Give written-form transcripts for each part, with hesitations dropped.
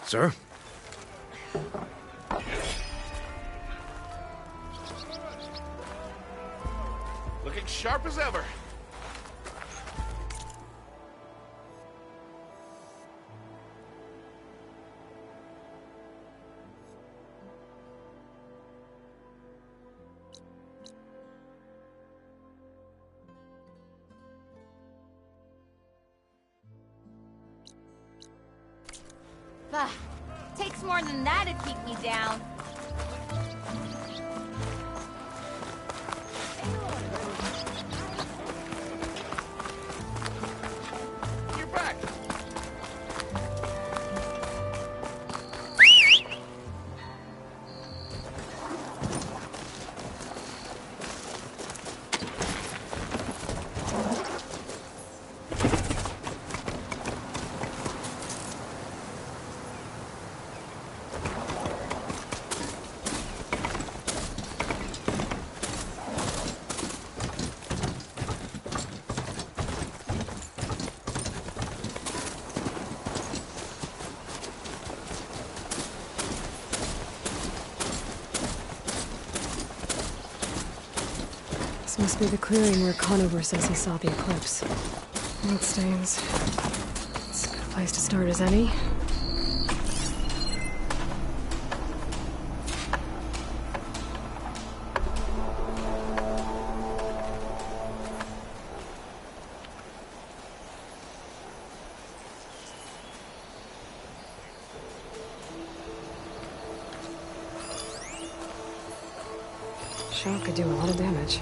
Sir? Looking sharp as ever. Ugh, takes more than that to keep me down. You're back. This must be the clearing where Conover says he saw the eclipse. Bloodstains. It's a good place to start as any. Shock could do a lot of damage.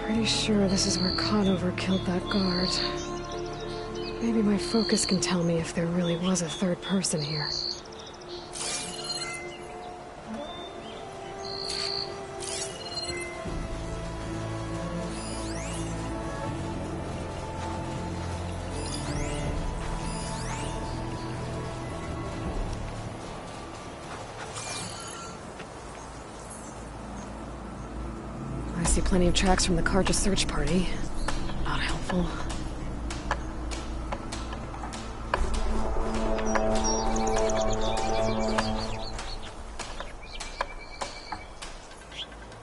Pretty sure this is where Conover killed that guard. Maybe my focus can tell me if there really was a third person here. I see plenty of tracks from the Karja search party. Not helpful.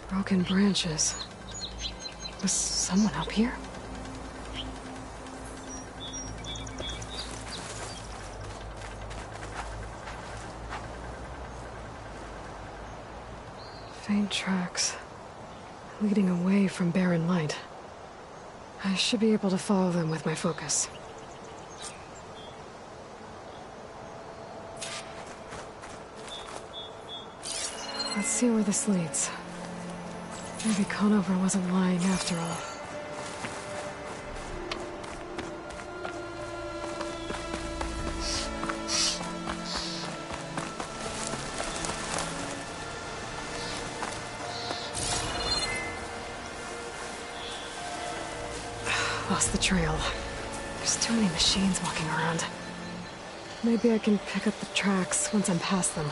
Broken branches. Was someone up here? Faint tracks. Leading away from barren light. I should be able to follow them with my focus. Let's see where this leads. Maybe Conover wasn't lying after all. Lost the trail. There's too many machines walking around. Maybe I can pick up the tracks once I'm past them.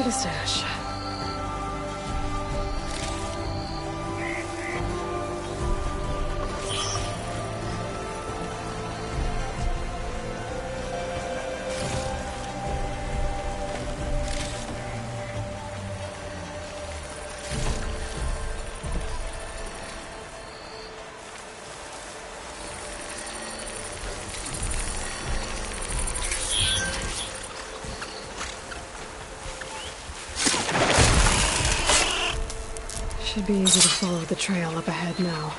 data stash. Should be easy to follow the trail up ahead now.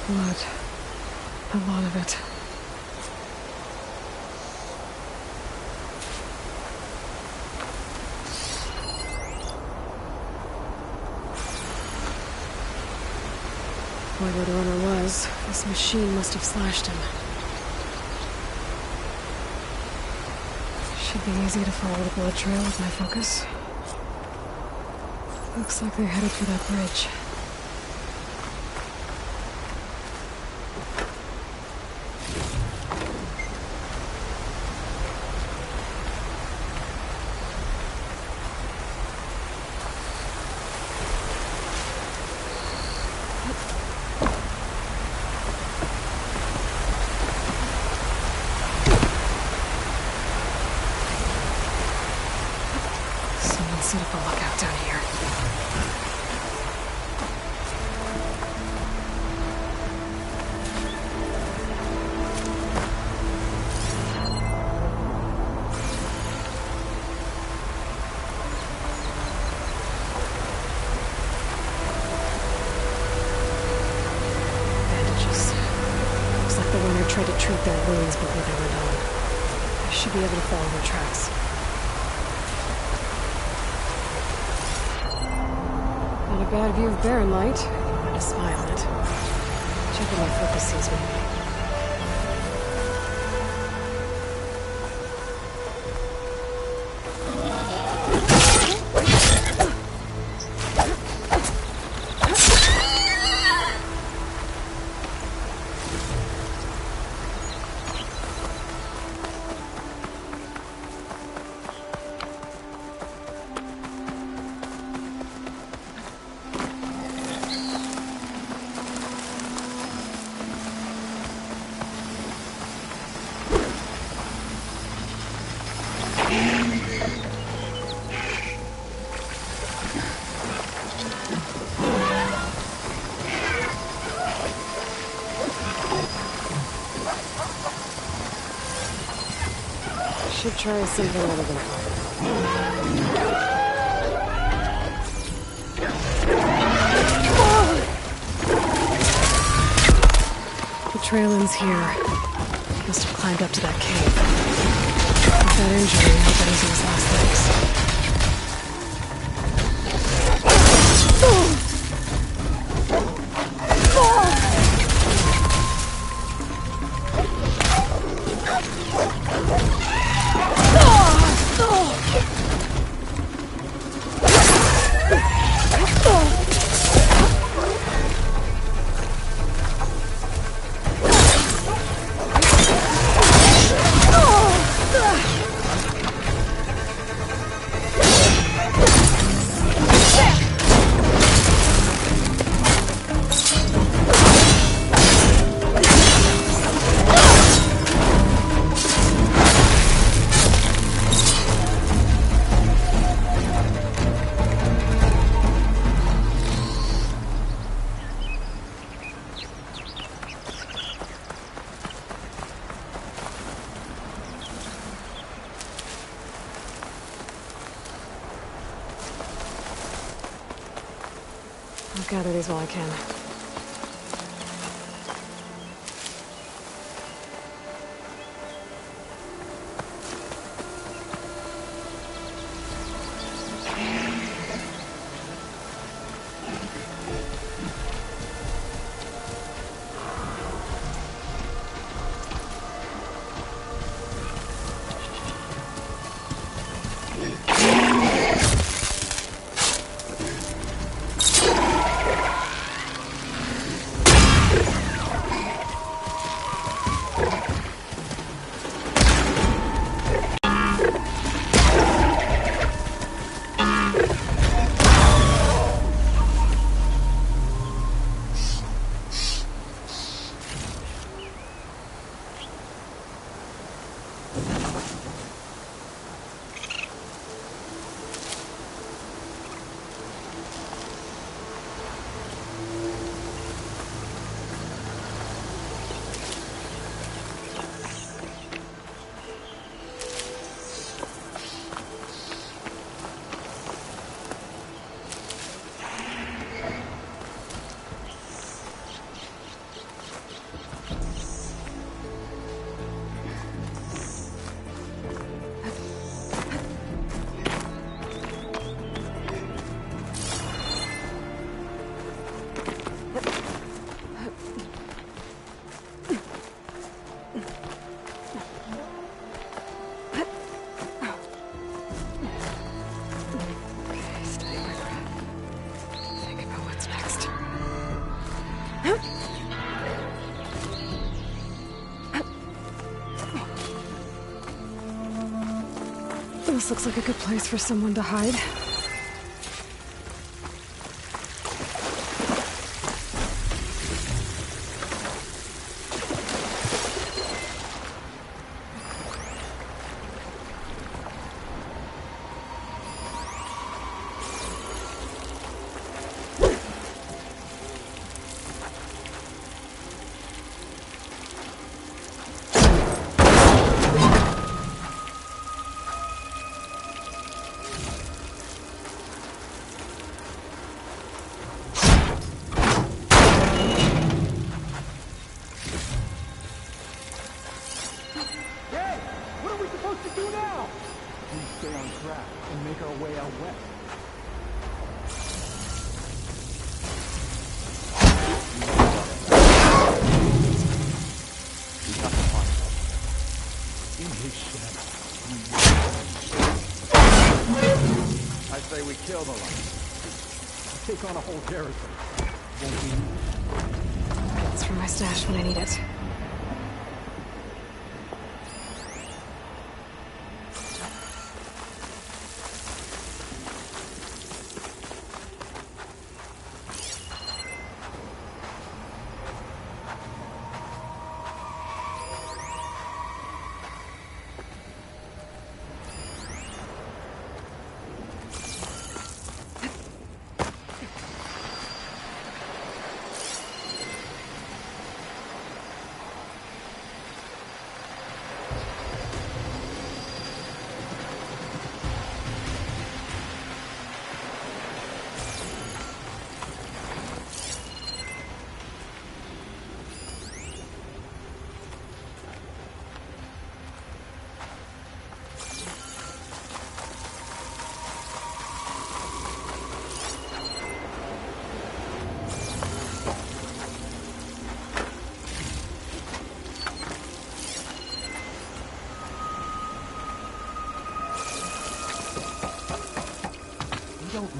Blood. A lot of it. Whoever the runner was, this machine must have slashed him. Should be easy to follow the blood trail with my focus. Looks like they're headed for that bridge. Set up a lookout down here. Bandages. Looks like the runner tried to treat their wounds before they went on. I should be able to follow their tracks. Not a bad view of barren light. A smile at it. Check if my focus sees me. Should try something other than fire. The trail ends here. Must have climbed up to that cave. With that injury, I bet he's on his last legs. I'll gather these while I can. This looks like a good place for someone to hide. Take on a whole garrison. It's for my stash when I need it.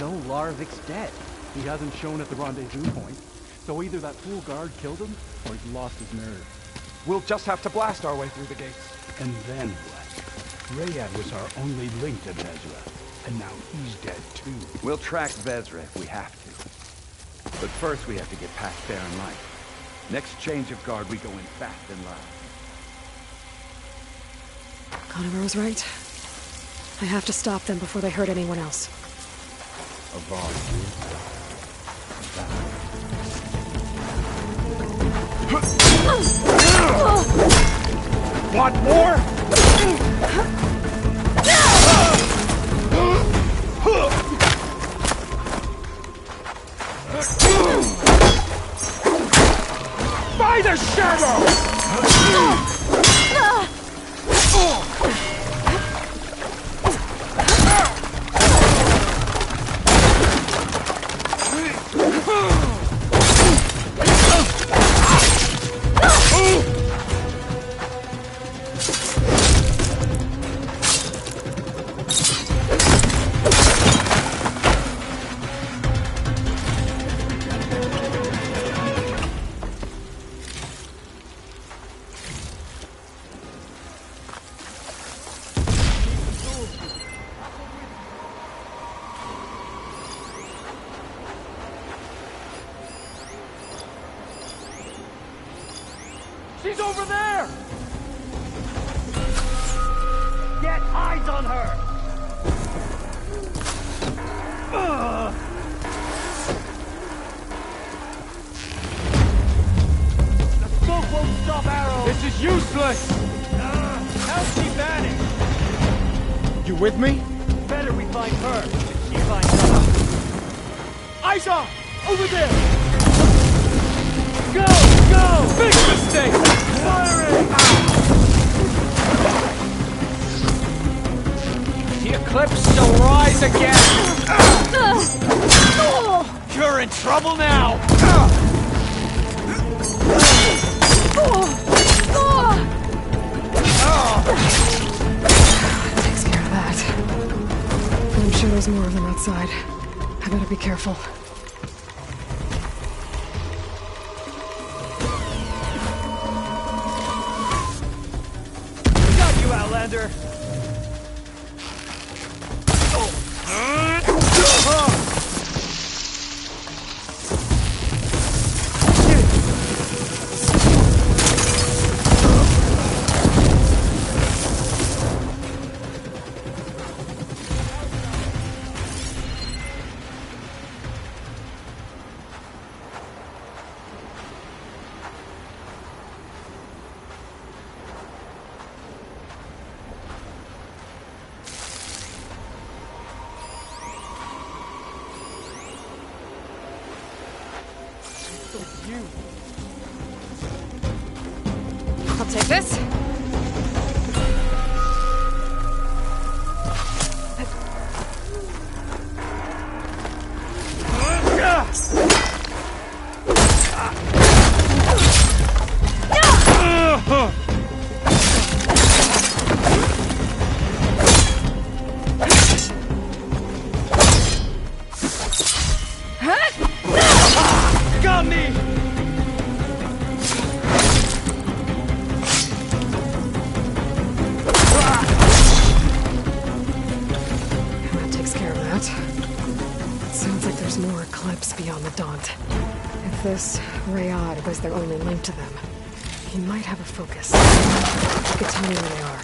No, Larvik's dead. He hasn't shown at the rendezvous point. So either that fool guard killed him, or he's lost his nerve. We'll just have to blast our way through the gates. And then what? Rayad was our only link to Vezra, and now he's dead too. We'll track Vezra if we have to. But first we have to get past Baron Light. Next change of guard, we go in fast and loud. Conover was right. I have to stop them before they hurt anyone else. Want more? By the shadow! She's over there! Get eyes on her! The smoke won't stop arrows! This is useless! How's she vanished? You with me? Better we find her than she finds us. Isa! Over there! Go! Go! Big mistake! Firing! The eclipse shall rise again! You're in trouble now! Takes care of that. I'm sure there's more of them outside. I better be careful. Got you, Outlander! you. I'll take this. Got me! That takes care of that. Sounds like there's more Eclipse beyond the Daunt. If this Rayad was their only link to them, he might have a focus. You could tell me where they are.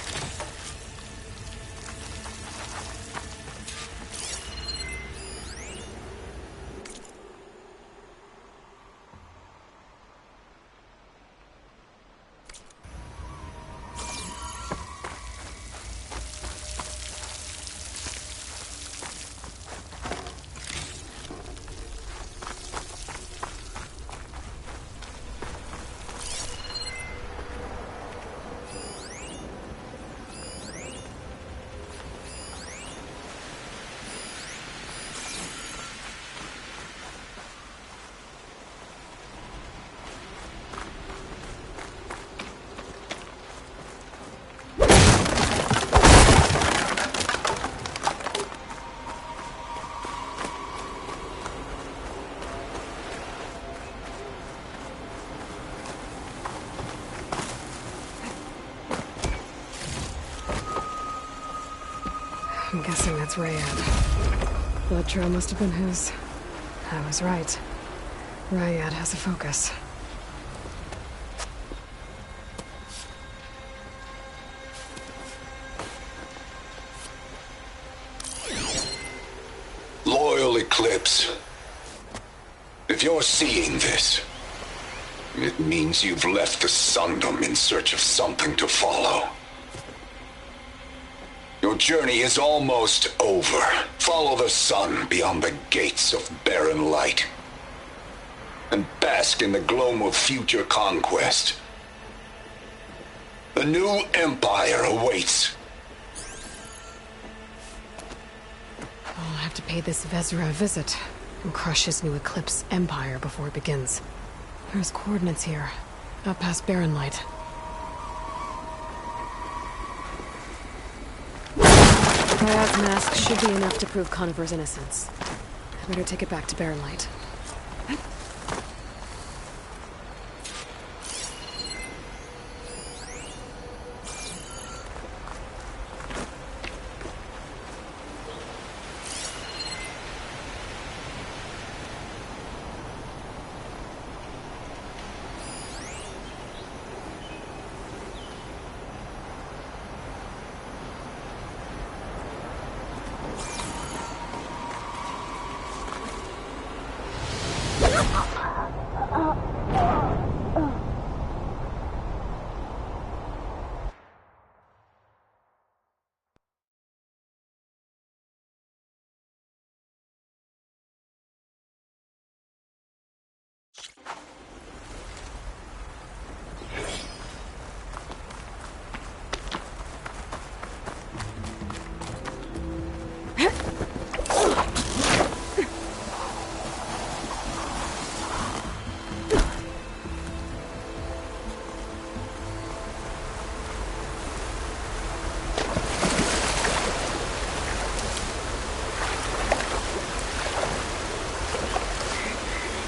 I'm guessing that's Rayad. Blood trail must have been his. I was right. Rayad has a focus. Loyal Eclipse. If you're seeing this, it means you've left the Sundom in search of something to follow. Your journey is almost over. Follow the sun beyond the gates of barren light, and bask in the gloam of future conquest. The new empire awaits. I'll have to pay this Vezra a visit and crush his new Eclipse empire before it begins. There's coordinates here, up past Barren Light. Rayad's mask should be enough to prove Conover's innocence. I better take it back to Barren Light.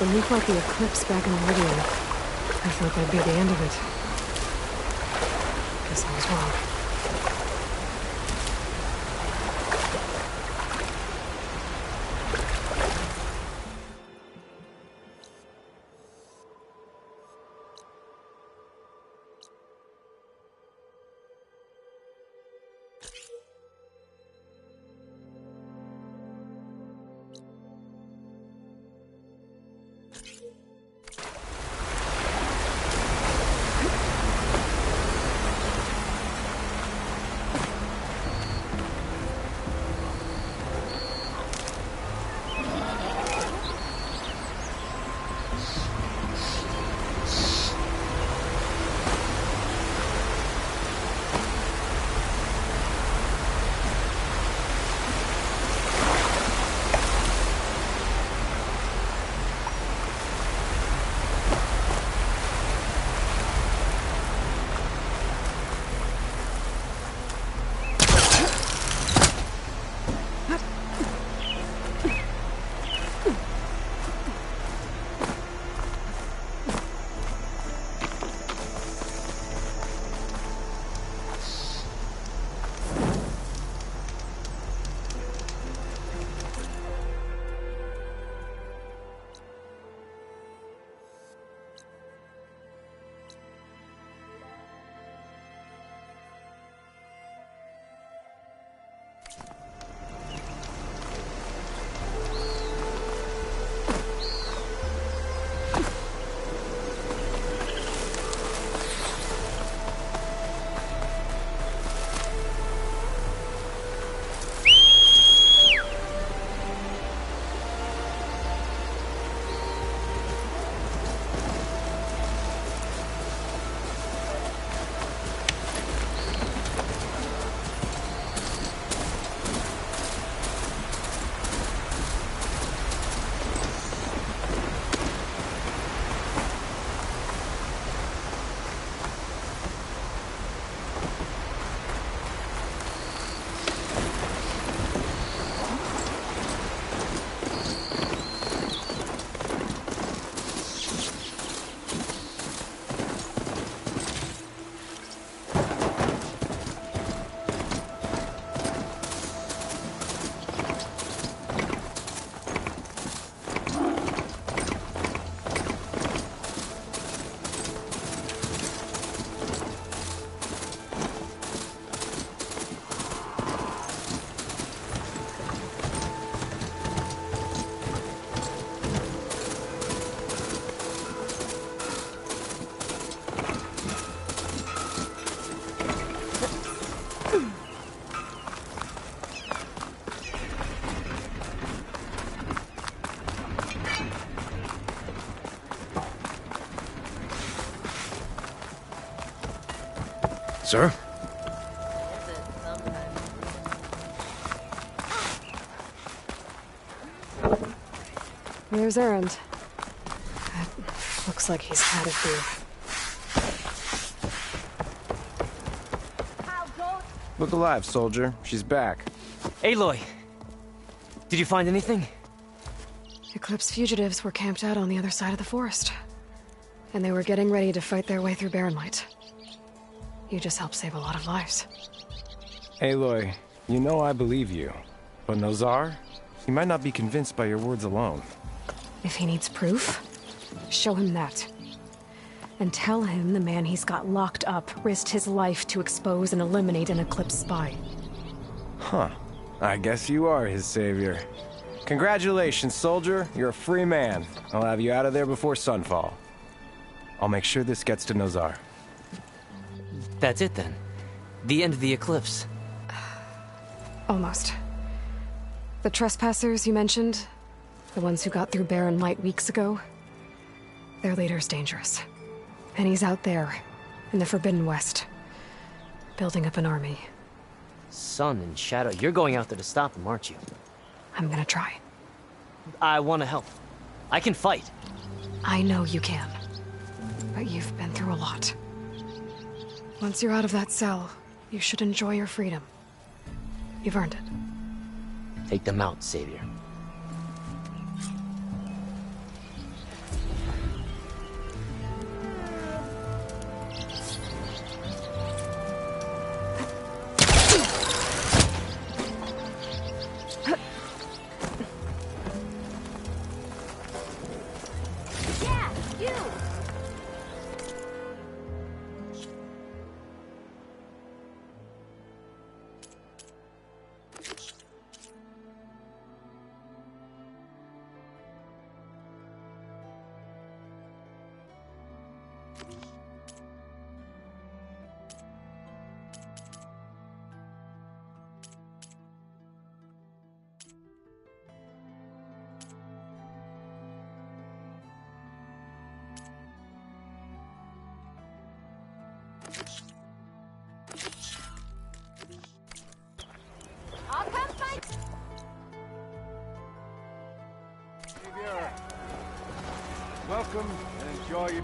When we fought the Eclipse back in Meridian, I thought that'd be the end of it. Guess I was wrong. Sir? There's Errand. Looks like he's had a few. Look alive, soldier. She's back. Aloy! Did you find anything? Eclipse fugitives were camped out on the other side of the forest. And they were getting ready to fight their way through Barren Light. You just helped save a lot of lives. Aloy, you know I believe you. But Nozar? He might not be convinced by your words alone. If he needs proof, show him that. And tell him the man he's got locked up risked his life to expose and eliminate an Eclipse spy. Huh. I guess you are his savior. Congratulations, soldier. You're a free man. I'll have you out of there before sunfall. I'll make sure this gets to Nozar. That's it then. The end of the Eclipse. Almost. The trespassers you mentioned, the ones who got through Barren Light weeks ago, their leader's dangerous. And he's out there, in the Forbidden West, building up an army. Sun and Shadow, you're going out there to stop him, aren't you? I'm gonna try. I want to help. I can fight. I know you can. But you've been through a lot. Once you're out of that cell, you should enjoy your freedom. You've earned it. Take them out, Savior. I'll come fight. Welcome and enjoy your...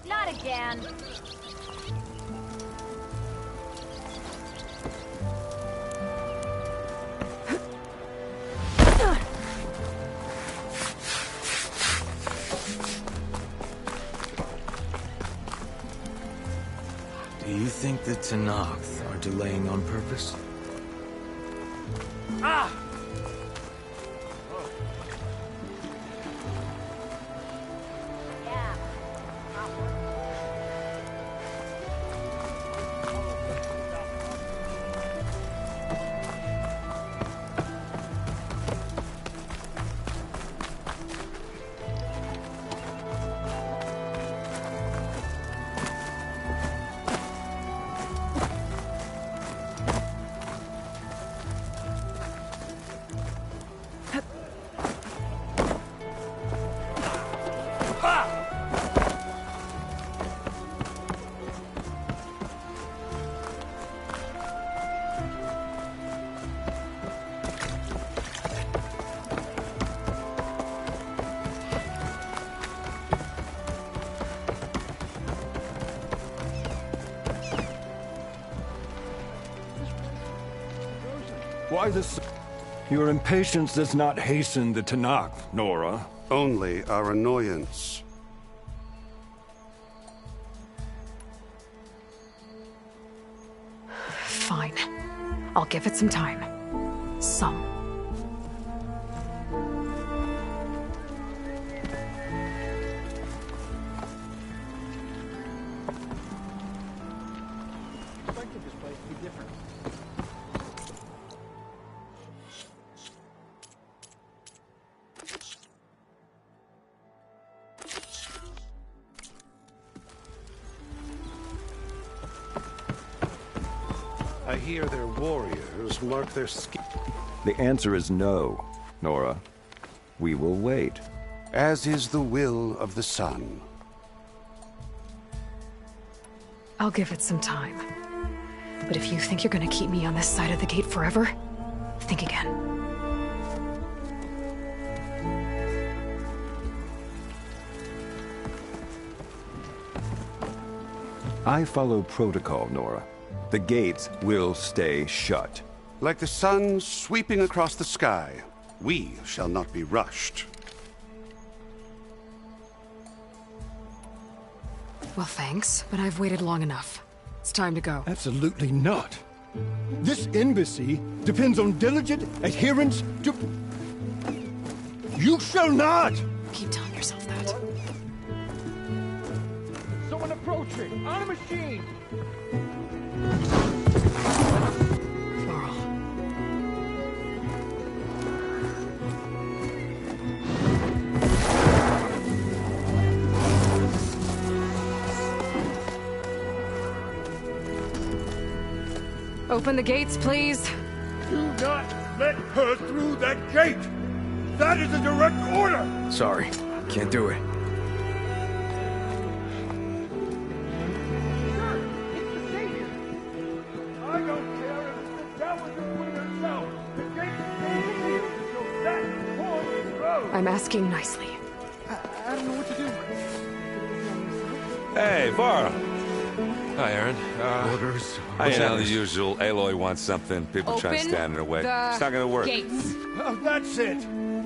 Not again. Do you think the Tenakth are delaying on purpose? Ah! Yeah. Why this? Your impatience does not hasten the Tenakth, Nora. Only our annoyance. Fine. I'll give it some time. Some. Expected this place to be different. I hear their warriors mark their skin. The answer is no, Nora. We will wait. As is the will of the sun. I'll give it some time. But if you think you're gonna keep me on this side of the gate forever, think again. I follow protocol, Nora. The gates will stay shut. Like the sun sweeping across the sky, we shall not be rushed. Well, thanks, but I've waited long enough. It's time to go. Absolutely not. This embassy depends on diligent adherence to... You shall not! Keep telling yourself that. Someone approaching! On a machine! Varl. Open the gates, please. Do not let her through that gate! That is a direct order! Sorry, can't do it. Sir, it's the Savior! I don't care if it's the devil between herself! The gate stays sealed until that point is closed! I'm asking nicely. I don't know what to do. Hey, Varl. Hi, Aaron. Orders. I know the usual. Aloy wants something. People try to stand in her way. It's not gonna work. Gates. Oh, that's it!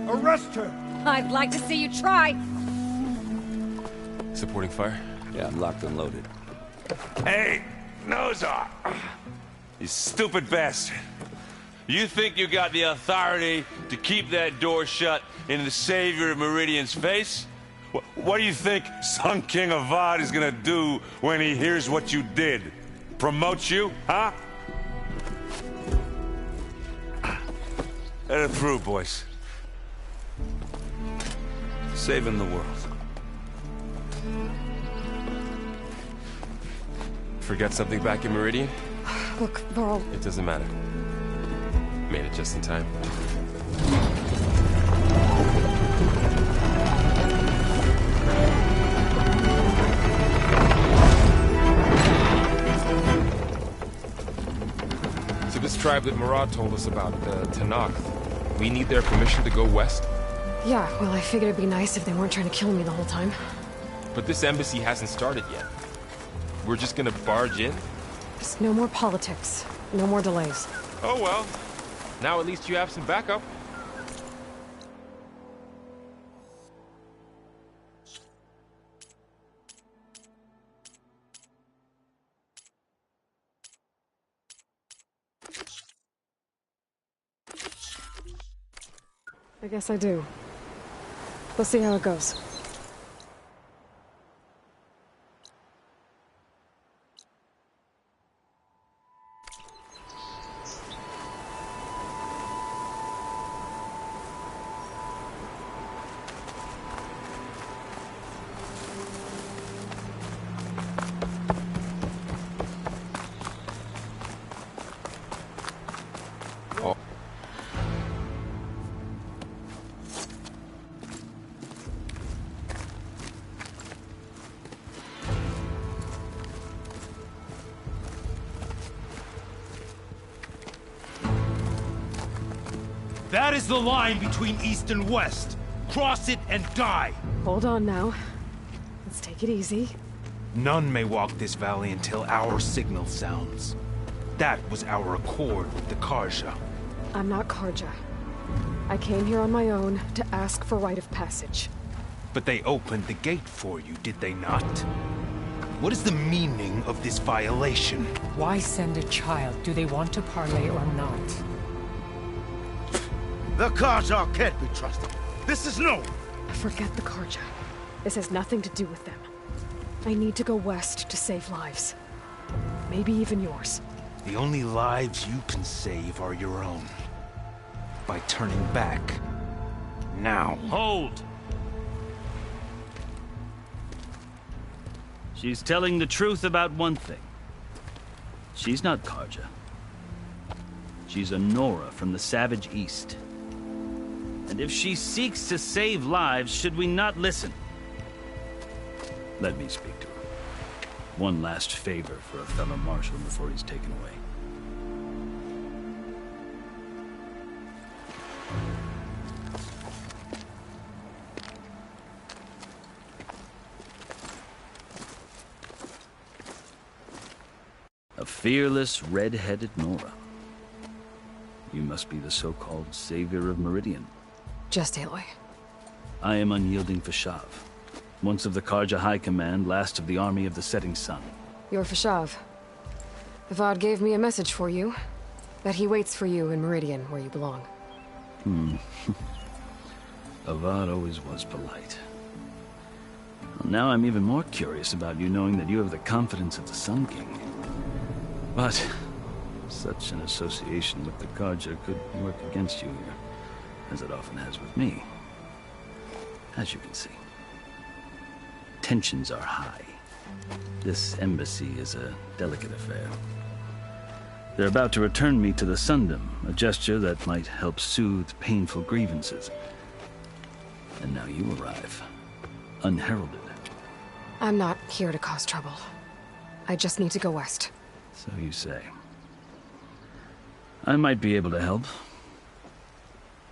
Arrest her! I'd like to see you try. Supporting fire? Yeah, I'm locked and loaded. Hey, Nozar! You stupid bastard. You think you got the authority to keep that door shut in the Savior of Meridian's face? What do you think Sun King Avad is gonna do when he hears what you did? Promote you, huh? Let it through, boys. Saving the world. Forget something back in Meridian? Look, Varl. It doesn't matter. Made it just in time. So this tribe that Murad told us about, Tanakh, we need their permission to go west? Yeah, well, I figured it'd be nice if they weren't trying to kill me the whole time. But this embassy hasn't started yet. We're just gonna barge in? Just no more politics. No more delays. Oh well. Now at least you have some backup. I guess I do. We'll see how it goes. That is the line between East and West. Cross it and die. Hold on now. Let's take it easy. None may walk this valley until our signal sounds. That was our accord with the Karja. I'm not Karja. I came here on my own to ask for rite of passage. But they opened the gate for you, did they not? What is the meaning of this violation? Why send a child? Do they want to parley or not? The Karja can't be trusted. This is no... Forget the Karja. This has nothing to do with them. I need to go west to save lives. Maybe even yours. The only lives you can save are your own. By turning back. Now. Hold! She's telling the truth about one thing. She's not Karja. She's a Nora from the Savage East. And if she seeks to save lives, should we not listen? Let me speak to her. One last favor for a fellow marshal before he's taken away. A fearless, red-headed Nora. You must be the so-called savior of Meridian. Just Aloy. I am unyielding Fashav. Once of the Karja High Command, last of the army of the setting sun. You're Fashav. Avad gave me a message for you. That he waits for you in Meridian, where you belong. Avad always was polite. Well, now I'm even more curious about you knowing that you have the confidence of the Sun King. But such an association with the Karja could work against you here, as it often has with me. As you can see, tensions are high. This embassy is a delicate affair. They're about to return me to the Sundom, a gesture that might help soothe painful grievances. And now you arrive, unheralded. I'm not here to cause trouble. I just need to go west. So you say. I might be able to help,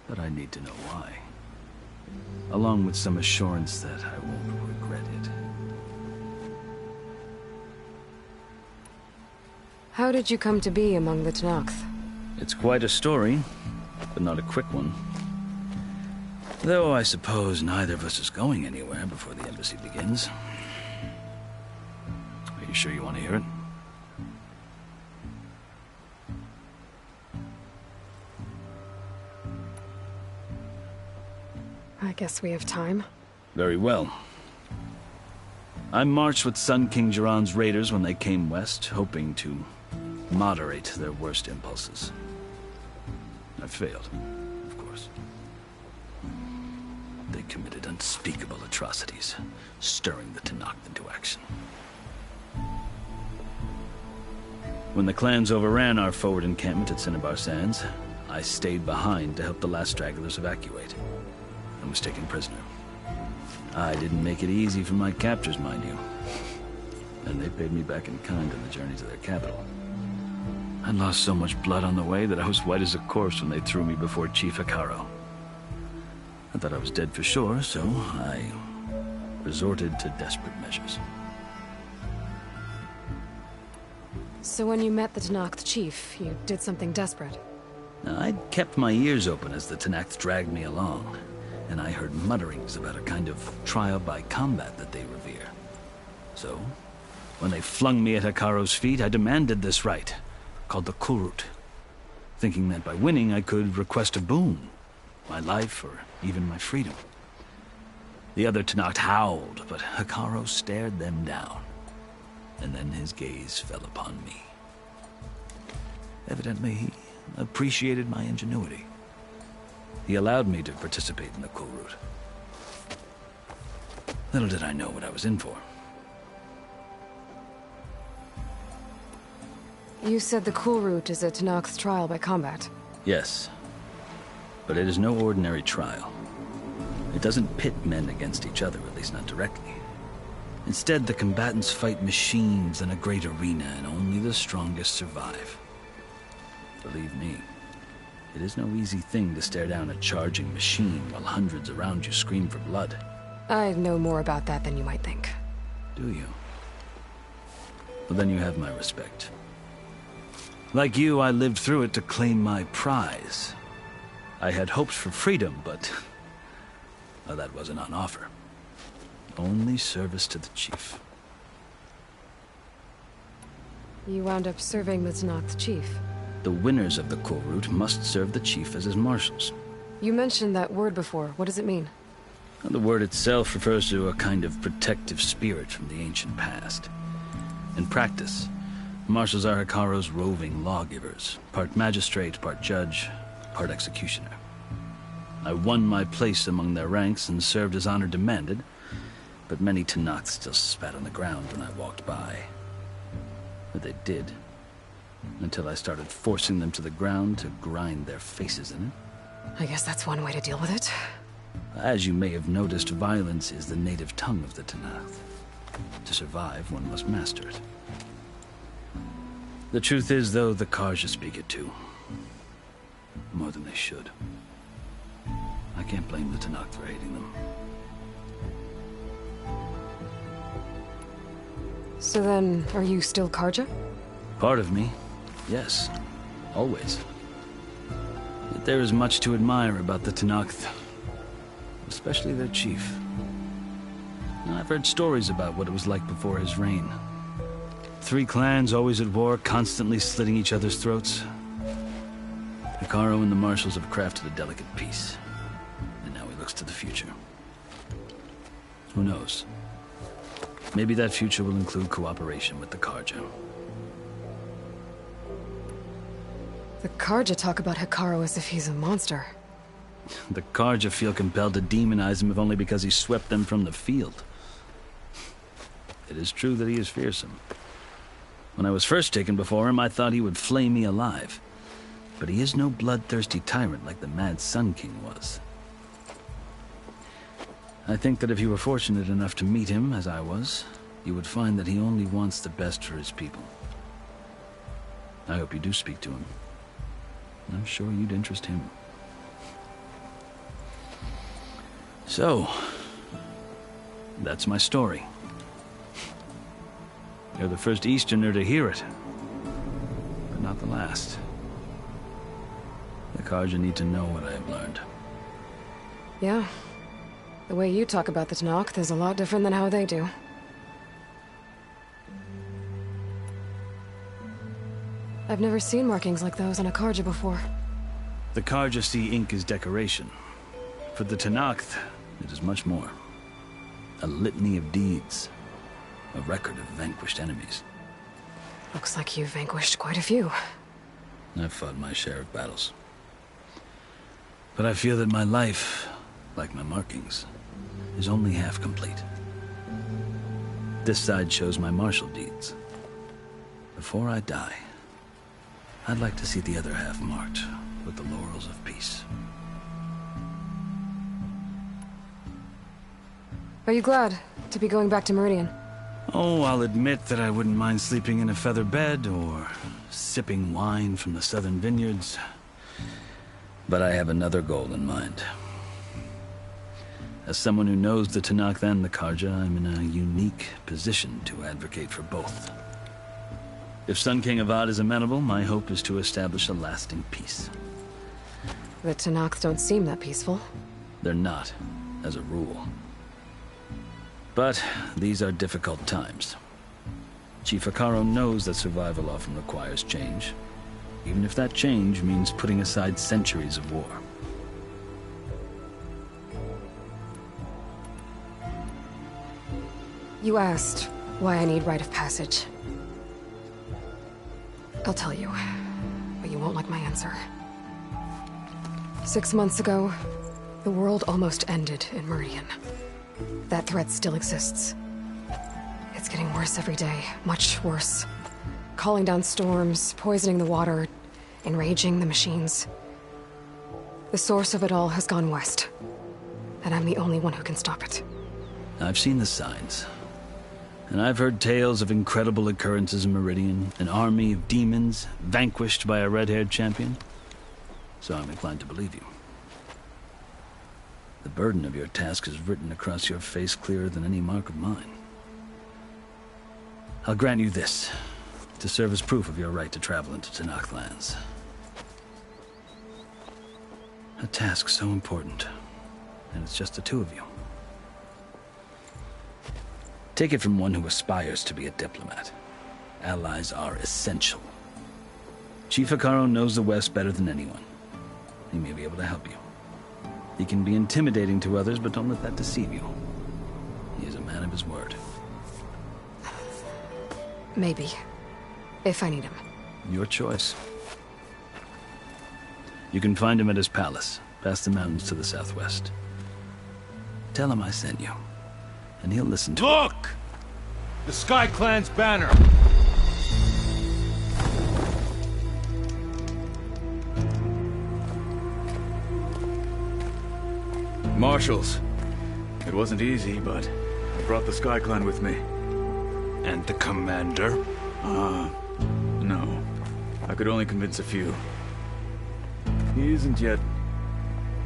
but I need to know why. Along with some assurance that I won't regret it. How did you come to be among the Tenakth? It's quite a story, but not a quick one. Though I suppose neither of us is going anywhere before the embassy begins. Are you sure you want to hear it? I guess we have time. Very well. I marched with Sun King Jiran's raiders when they came west, hoping to moderate their worst impulses. I failed, of course. They committed unspeakable atrocities, stirring the Tenakth into action. When the clans overran our forward encampment at Cinnabar Sands, I stayed behind to help the last stragglers evacuate, and was taken prisoner. I didn't make it easy for my captors, mind you. And they paid me back in kind on the journey to their capital. I lost so much blood on the way that I was white as a corpse when they threw me before Chief Hekaro. I thought I was dead for sure, so I resorted to desperate measures. So when you met the Tenakth chief, you did something desperate? Now, I'd kept my ears open as the Tenakth dragged me along, and I heard mutterings about a kind of trial by combat that they revere. So, when they flung me at Hekaro's feet, I demanded this right, called the Kulrut, thinking that by winning I could request a boon, my life or even my freedom. The other Tenakth howled, but Hekaro stared them down, and then his gaze fell upon me. Evidently, he appreciated my ingenuity. He allowed me to participate in the Kulrut. Little did I know what I was in for. You said the Kulrut is a Tenakth trial by combat. Yes, but it is no ordinary trial. It doesn't pit men against each other, at least not directly. Instead, the combatants fight machines in a great arena, and only the strongest survive. Believe me, it is no easy thing to stare down a charging machine while hundreds around you scream for blood. I know more about that than you might think. Do you? Well, then you have my respect. Like you, I lived through it to claim my prize. I had hopes for freedom, but well, that wasn't on offer. Only service to the chief. You wound up serving the Tenakth chief. The winners of the Kulrut must serve the chief as his marshals. You mentioned that word before. What does it mean? The word itself refers to a kind of protective spirit from the ancient past. In practice, marshals are Hekaro's roving lawgivers, part magistrate, part judge, part executioner. I won my place among their ranks and served as honor demanded, but many Tenakth still spat on the ground when I walked by. But they did, Until I started forcing them to the ground to grind their faces in it. I guess that's one way to deal with it. As you may have noticed, violence is the native tongue of the Tanath. To survive, one must master it. The truth is, though, the Karja speak it too. More than they should. I can't blame the Tanakh for hating them. So then, are you still Karja? Part of me, yes. Always. Yet there is much to admire about the Tanakh, especially their chief. I've heard stories about what it was like before his reign. 3 clans always at war, constantly slitting each other's throats. Hekarro and the marshals have crafted a delicate peace. And now he looks to the future. Who knows? Maybe that future will include cooperation with the Karja. The Karja talk about Hekarro as if he's a monster. The Karja feel compelled to demonize him if only because he swept them from the field. It is true that he is fearsome. When I was first taken before him, I thought he would flay me alive. But he is no bloodthirsty tyrant like the Mad Sun King was. I think that if you were fortunate enough to meet him, as I was, you would find that he only wants the best for his people. I hope you do speak to him. I'm sure you'd interest him. So, that's my story. You're the first Easterner to hear it, but not the last. The Karja need to know what I have learned. Yeah. The way you talk about the Tanakh is a lot different than how they do. I've never seen markings like those on a Karja before. The Karja see ink as decoration. For the Tanakh, it is much more. A litany of deeds. A record of vanquished enemies. Looks like you've vanquished quite a few. I've fought my share of battles. But I feel that my life, like my markings, is only half complete. This side shows my martial deeds. Before I die, I'd like to see the other half marked with the laurels of peace. Are you glad to be going back to Meridian? Oh, I'll admit that I wouldn't mind sleeping in a feather bed or sipping wine from the southern vineyards. But I have another goal in mind. As someone who knows the Tanakh and the Karja, I'm in a unique position to advocate for both. If Sun King Avad is amenable, my hope is to establish a lasting peace. The Tanakh don't seem that peaceful. They're not, as a rule. But these are difficult times. Chief Hekarro knows that survival often requires change, even if that change means putting aside centuries of war. You asked why I need rite of passage. I'll tell you, but you won't like my answer. 6 months ago, the world almost ended in Meridian. That threat still exists. It's getting worse every day, much worse. Calling down storms, poisoning the water, enraging the machines. The source of it all has gone west, and I'm the only one who can stop it. I've seen the signs. And I've heard tales of incredible occurrences in Meridian, an army of demons vanquished by a red-haired champion. So I'm inclined to believe you. The burden of your task is written across your face clearer than any mark of mine. I'll grant you this, to serve as proof of your right to travel into Tanakh lands. A task so important, and it's just the two of you. Take it from one who aspires to be a diplomat. Allies are essential. Chief Hekarro knows the West better than anyone. He may be able to help you. He can be intimidating to others, but don't let that deceive you. He is a man of his word. Maybe. If I need him. Your choice. You can find him at his palace, past the mountains to the southwest. Tell him I sent you, and he'll listen to Look! The Sky Clan's banner! Marshals. It wasn't easy, but I brought the Sky Clan with me. And the commander? No. I could only convince a few. He isn't yet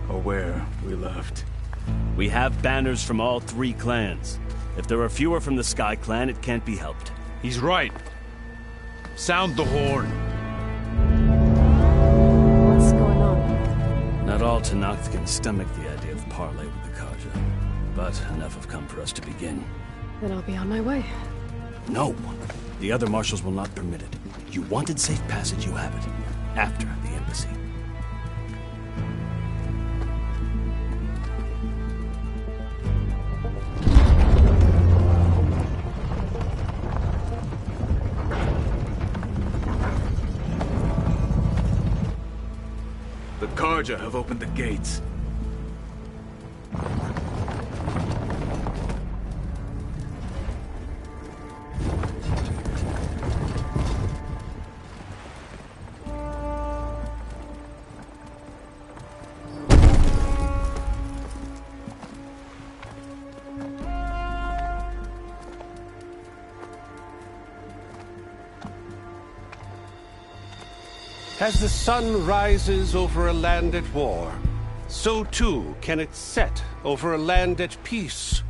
aware we left. We have banners from all 3 clans. If there are fewer from the Sky Clan, it can't be helped. He's right. Sound the horn. What's going on? Not all Tenakth can stomach the idea of parley with the Karja. But enough have come for us to begin. Then I'll be on my way. No! The other marshals will not permit it. You wanted safe passage, you have it. After the embassy. The Karja have opened the gates. As the sun rises over a land at war, so too can it set over a land at peace.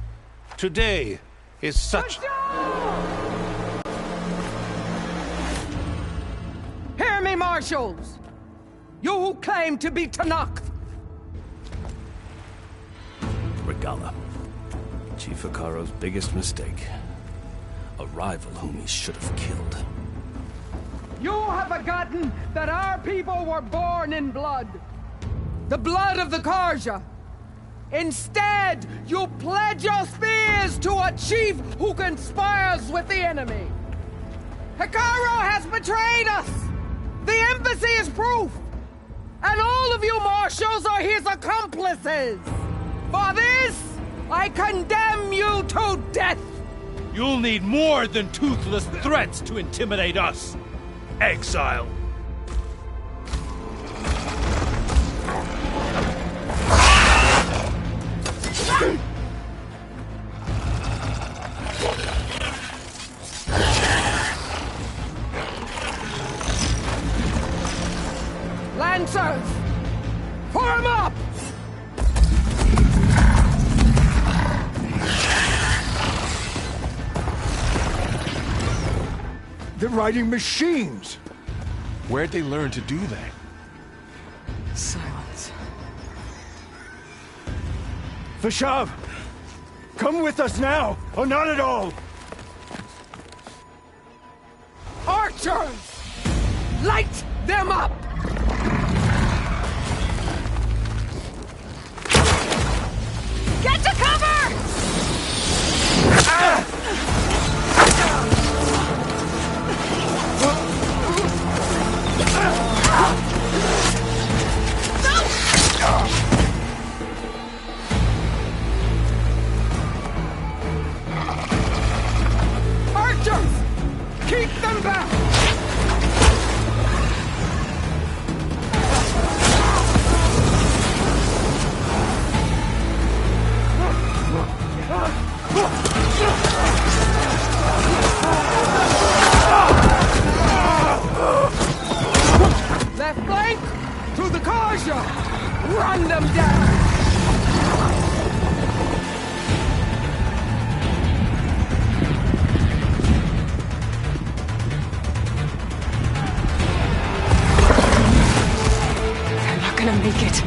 Today is such... Hear me, marshals! You who claim to be Tenakth! Regala. Chief Hikaro's biggest mistake. A rival whom he should have killed. You have forgotten that our people were born in blood. The blood of the Karja. Instead, you pledge your spears to a chief who conspires with the enemy. Hikaro has betrayed us! The embassy is proof! And all of you marshals are his accomplices! For this, I condemn you to death! You'll need more than toothless threats to intimidate us. Exile. Lancers! Form up! They're riding machines! Where'd they learn to do that? Silence. Vashav! Come with us now, or not at all! Archers! Light them up! Get to cover! Archers! Keep them back! Left flank! To the Karja! Run them down! They're not gonna make it.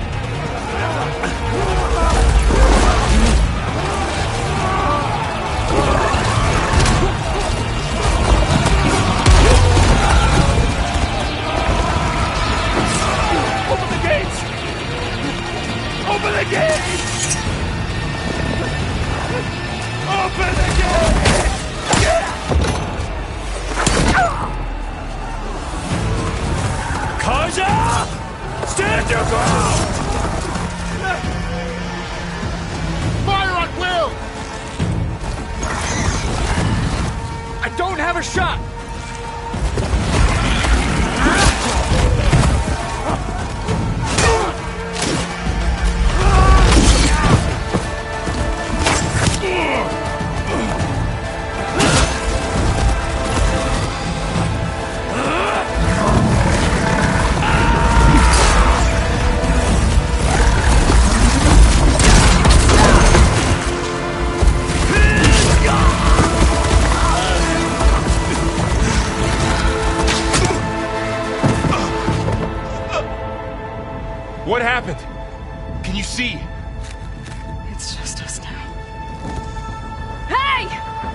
Open the gates! Open the gates! Open the gates! Karja! Stand your ground! Fire at will! I don't have a shot! What happened? Can you see? It's just us now. Hey!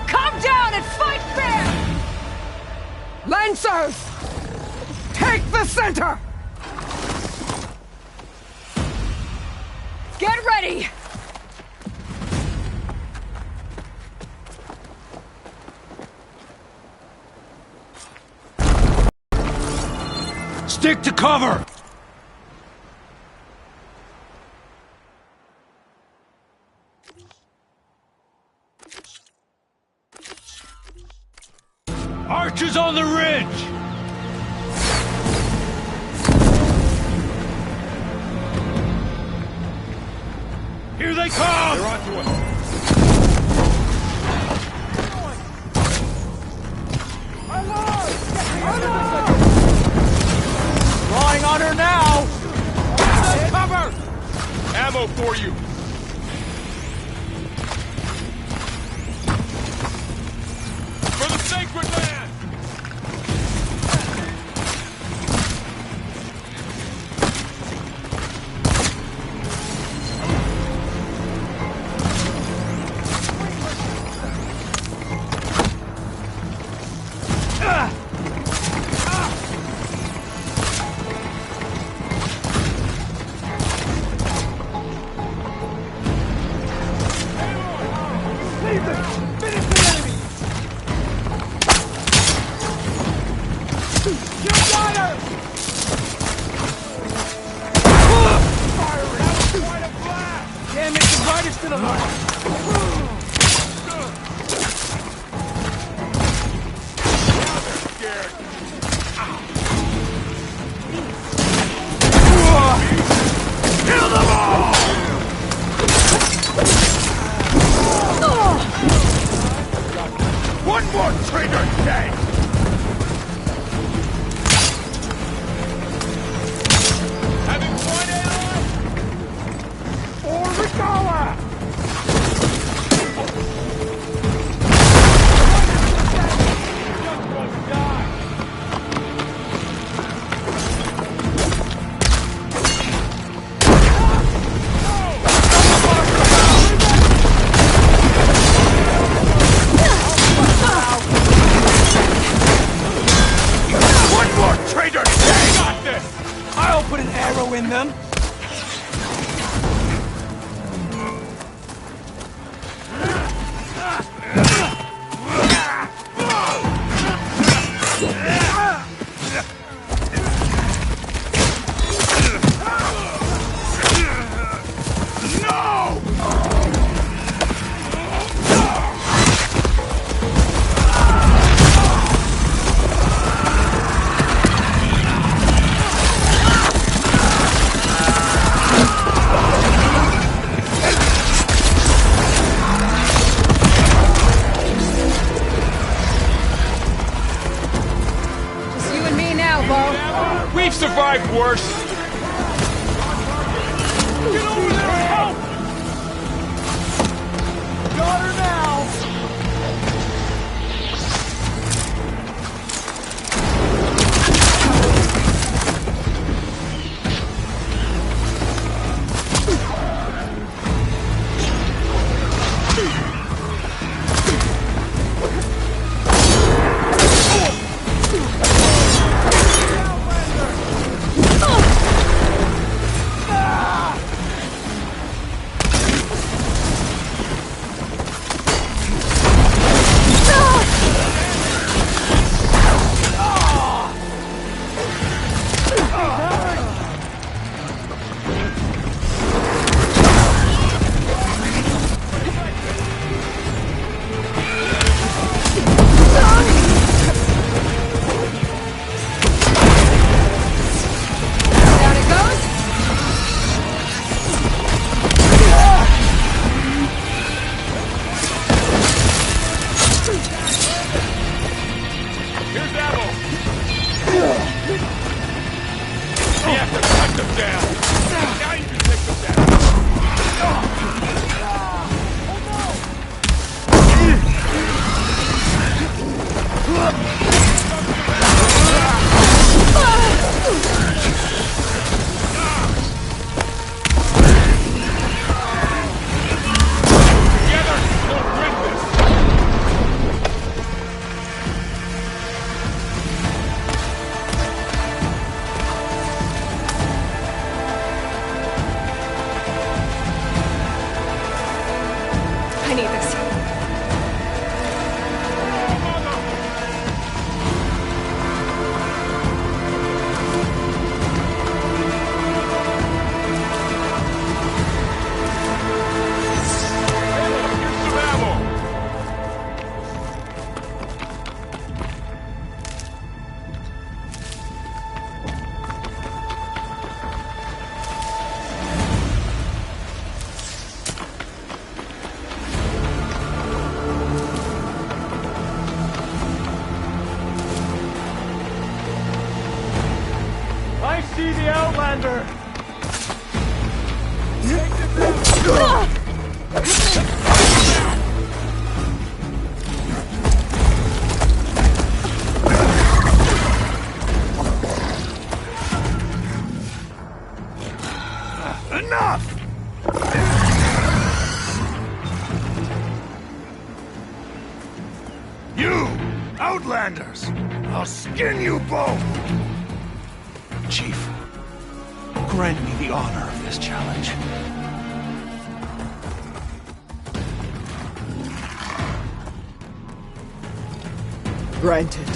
Come down and fight fair! Lancers! Take the center! Get ready! Stick to cover! Archers on the ridge! Here they come! They're onto us. Drawing on her now! Cover! Ammo for you! For the sacred land! Damn it, the riders to the left! Kill them all! One more traitor dead! Having fun, Aloy? For Regala! One more traitor dead! Got this! I'll put an arrow in them! Just you and me now, Bo. We've survived worse! Get over there and help! Got her now! Down it goes. Here's ammo! We have to cut them down! Now you can take them down! see the Outlander! Enough! You, Outlanders! I'll skin you both! Chief, grant me the honor of this challenge. Granted.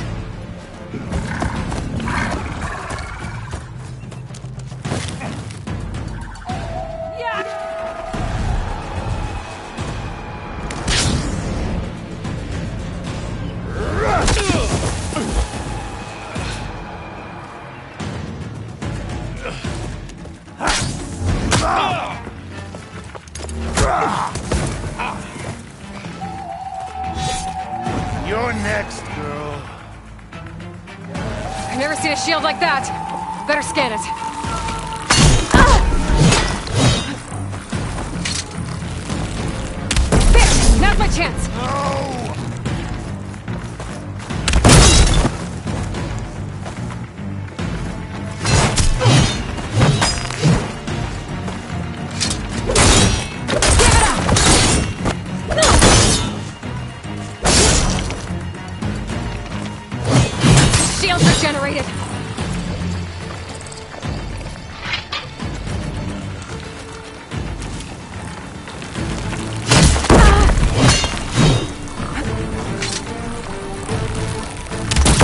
You're next, girl. I've never seen a shield like that. Better scan it. There! Now's my chance! Shields are generated!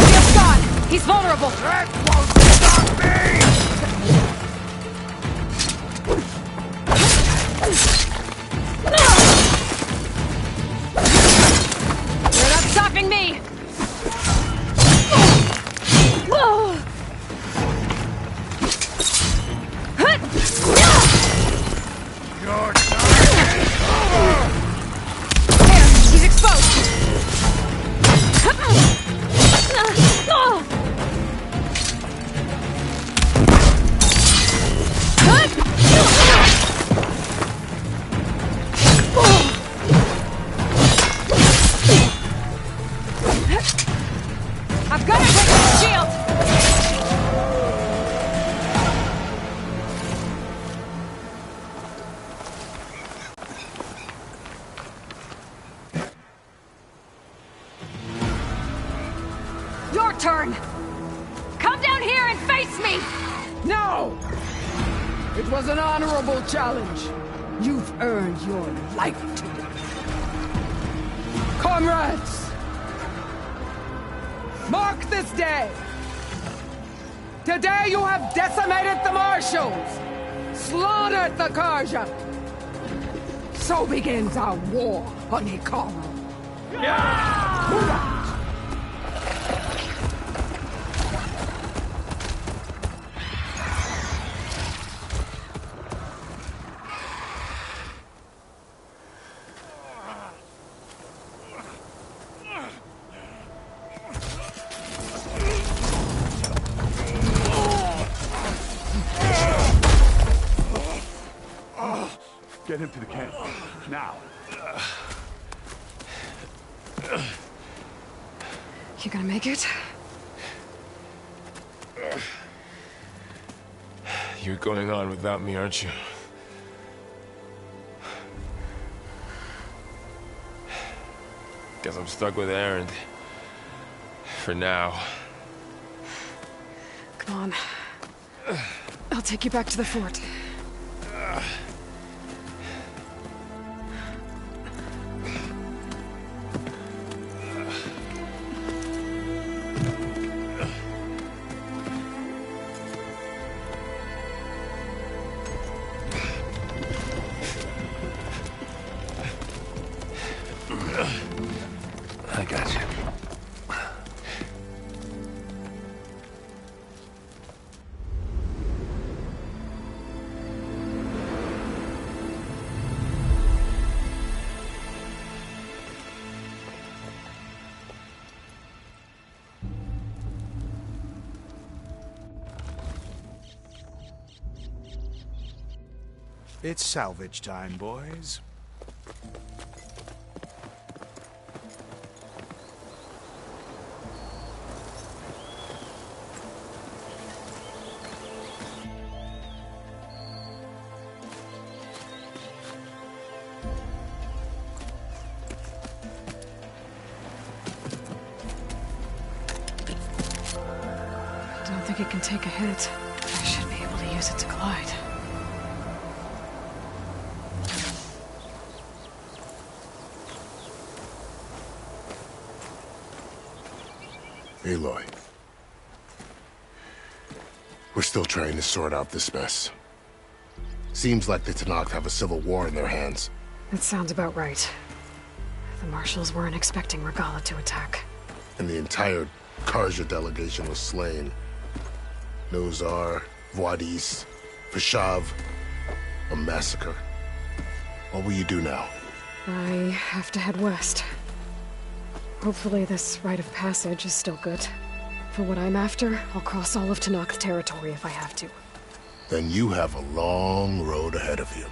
Shield's gone! He's vulnerable! That won't stop me! You're not stopping me! Your time is over! There! He's exposed! I've got to take the shield! Your turn! Come down here and face me! No! It was an honorable challenge. You've earned your life today. Comrades! Mark this day! Today you have decimated the Marshals! Slaughtered the Karja! So begins our war on Hikaru. Yeah! Get him to the camp. Now. You gonna make it? You're going on without me, aren't you? Guess I'm stuck with Aaron. For now. Come on. I'll take you back to the fort. I got you. It's salvage time, boys. Don't think it can take a hit. I should be able to use it to glide. Aloy. We're still trying to sort out this mess. Seems like the Tenakth have a civil war in their hands. That sounds about right. The Marshals weren't expecting Regala to attack. And the entire Karja delegation was slain. Nozar, Voidis, Vashav. A massacre. What will you do now? I have to head west. Hopefully this rite of passage is still good. For what I'm after, I'll cross all of Tenakth territory if I have to. Then you have a long road ahead of you.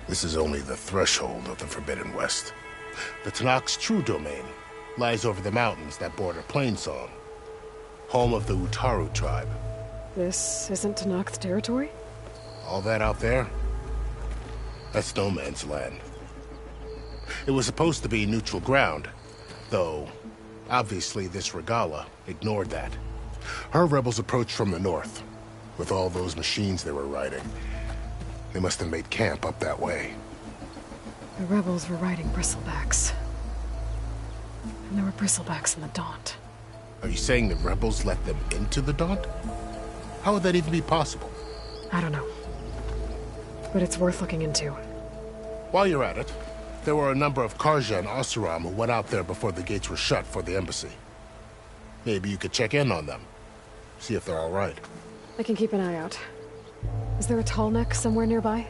This is only the threshold of the Forbidden West. The Tenakth's true domain lies over the mountains that border Plainsong, home of the Utaru tribe. This isn't Tenakth territory? All that out there? That's no man's land. It was supposed to be neutral ground, though obviously this Regala ignored that. Her rebels approached from the north, with all those machines they were riding. They must have made camp up that way. The rebels were riding bristlebacks. And there were bristlebacks in the Daunt. Are you saying the rebels let them into the Daunt? How would that even be possible? I don't know. But it's worth looking into. While you're at it, there were a number of Karja and Oseram who went out there before the gates were shut for the embassy. Maybe you could check in on them. See if they're all right. I can keep an eye out. Is there a tall neck somewhere nearby?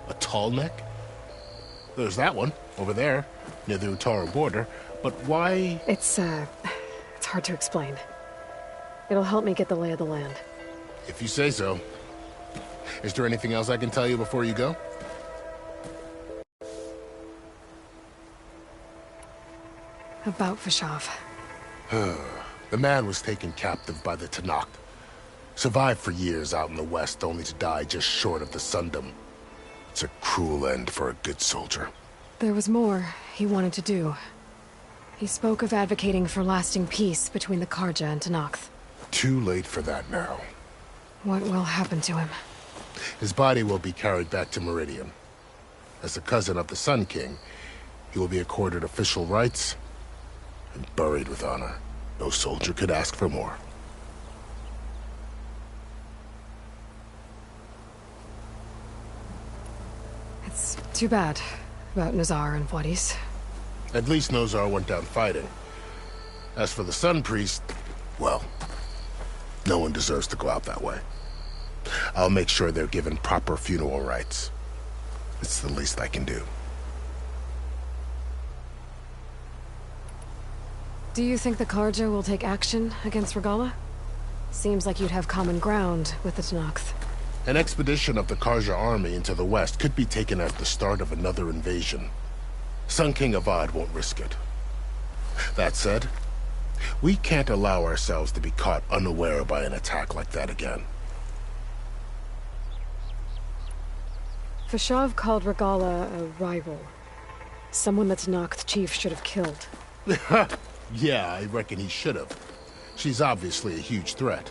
A tall neck? There's that one, over there, near the Utaru border. But why? It's hard to explain. It'll help me get the lay of the land. If you say so. Is there anything else I can tell you before you go? About Vashav. The man was taken captive by the Tenakth. Survived for years out in the west, only to die just short of the Sundom. It's a cruel end for a good soldier. There was more he wanted to do. He spoke of advocating for lasting peace between the Karja and Tenakth. Too late for that now. What will happen to him? His body will be carried back to Meridian. As a cousin of the Sun King, he will be accorded official rights and buried with honor. No soldier could ask for more. It's too bad about Nozar and Voidis. At least Nozar went down fighting. As for the Sun Priest, well, no one deserves to go out that way. I'll make sure they're given proper funeral rites. It's the least I can do. Do you think the Karja will take action against Regala? Seems like you'd have common ground with the Tenakth. An expedition of the Karja army into the west could be taken as the start of another invasion. Sun King Avad won't risk it. That said, we can't allow ourselves to be caught unaware by an attack like that again. Vashav called Regala a rival. Someone the Tenakth chief should have killed. Yeah, I reckon he should have. She's obviously a huge threat.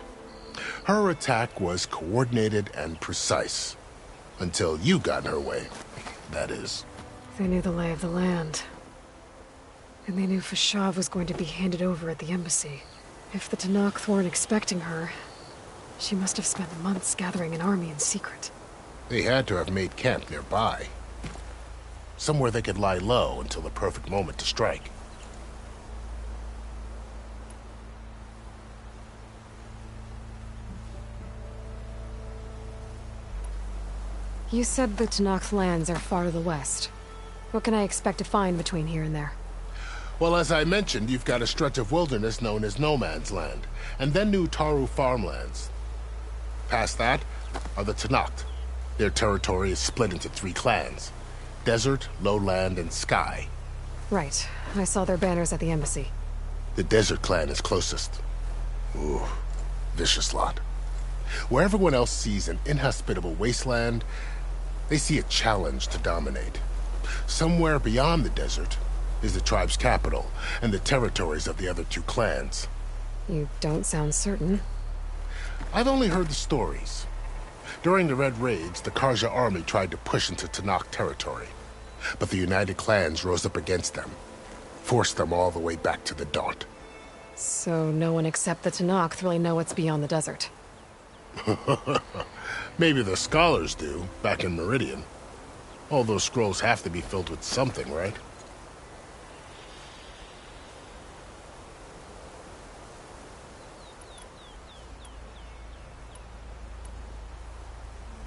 Her attack was coordinated and precise. Until you got in her way, that is. They knew the lay of the land. And they knew Vashav was going to be handed over at the embassy. If the Tenakth weren't expecting her, she must have spent months gathering an army in secret. They had to have made camp nearby. Somewhere they could lie low until the perfect moment to strike. You said the Tenakth lands are far to the west. What can I expect to find between here and there? Well, as I mentioned, you've got a stretch of wilderness known as No Man's Land, and then Utaru farmlands. Past that are the Tenakth, Their territory is split into 3 clans. Desert, Lowland, and Sky. Right. I saw their banners at the embassy. The Desert clan is closest. Ooh, vicious lot. Where everyone else sees an inhospitable wasteland, they see a challenge to dominate. Somewhere beyond the desert is the tribe's capital and the territories of the other 2 clans. You don't sound certain. I've only heard the stories. During the Red Raids, the Karja army tried to push into Tanakh territory, but the united clans rose up against them, forced them all the way back to the Daunt. So no one except the Tanakh really know what's beyond the desert. Maybe the scholars do, back in Meridian. All those scrolls have to be filled with something, right?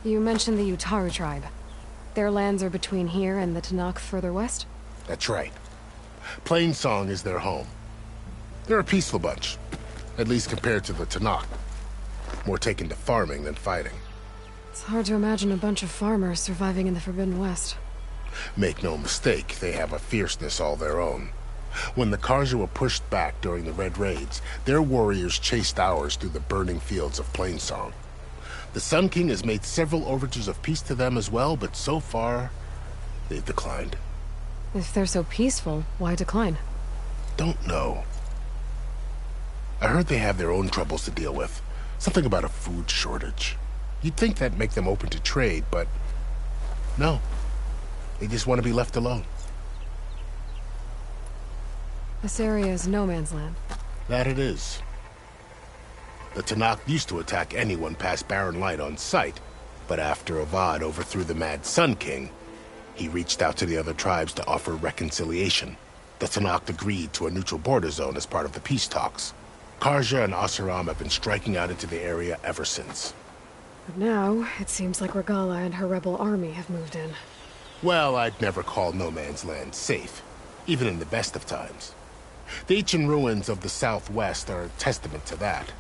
You mentioned the Utaru tribe. Their lands are between here and the Tanakh further west? That's right. Plainsong is their home. They're a peaceful bunch, at least compared to the Tanakh. More taken to farming than fighting. It's hard to imagine a bunch of farmers surviving in the Forbidden West. Make no mistake, they have a fierceness all their own. When the Karja were pushed back during the Red Raids, their warriors chased ours through the burning fields of Plainsong. The Sun King has made several overtures of peace to them as well, but so far, they've declined. If they're so peaceful, why decline? Don't know. I heard they have their own troubles to deal with. Something about a food shortage. You'd think that'd make them open to trade, but no. They just want to be left alone. This area is no man's land. That it is. The Tanakh used to attack anyone past Barren Light on sight, but after Avad overthrew the Mad Sun King, he reached out to the other tribes to offer reconciliation. The Tanakh agreed to a neutral border zone as part of the peace talks. Karja and Oseram have been striking out into the area ever since. But now, it seems like Regala and her rebel army have moved in. Well, I'd never call no man's land safe, even in the best of times. The ancient ruins of the southwest are a testament to that.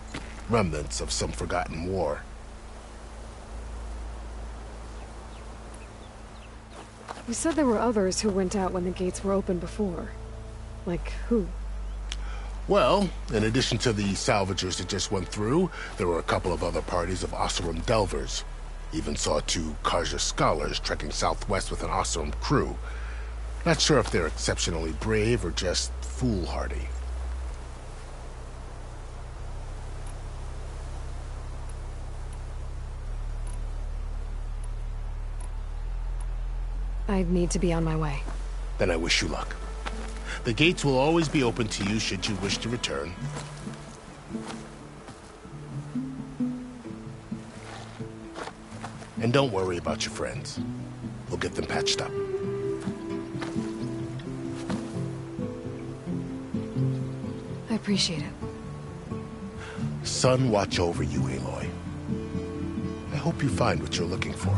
Remnants of some forgotten war. You said there were others who went out when the gates were open before. Like who? Well, in addition to the salvagers that just went through, there were a couple of other parties of Oseram delvers. Even saw 2 Karja scholars trekking southwest with an Oseram crew. Not sure if they're exceptionally brave or just foolhardy. I need to be on my way. Then I wish you luck. The gates will always be open to you should you wish to return. And don't worry about your friends. We'll get them patched up. I appreciate it. Sun watch over you, Aloy. I hope you find what you're looking for.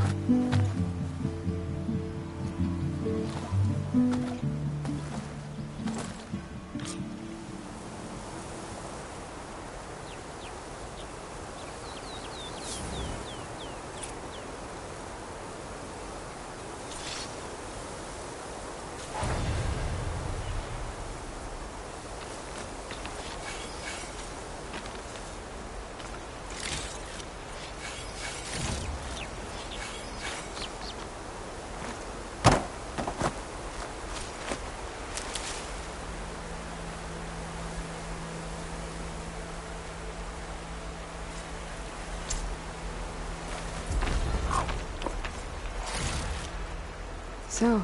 So,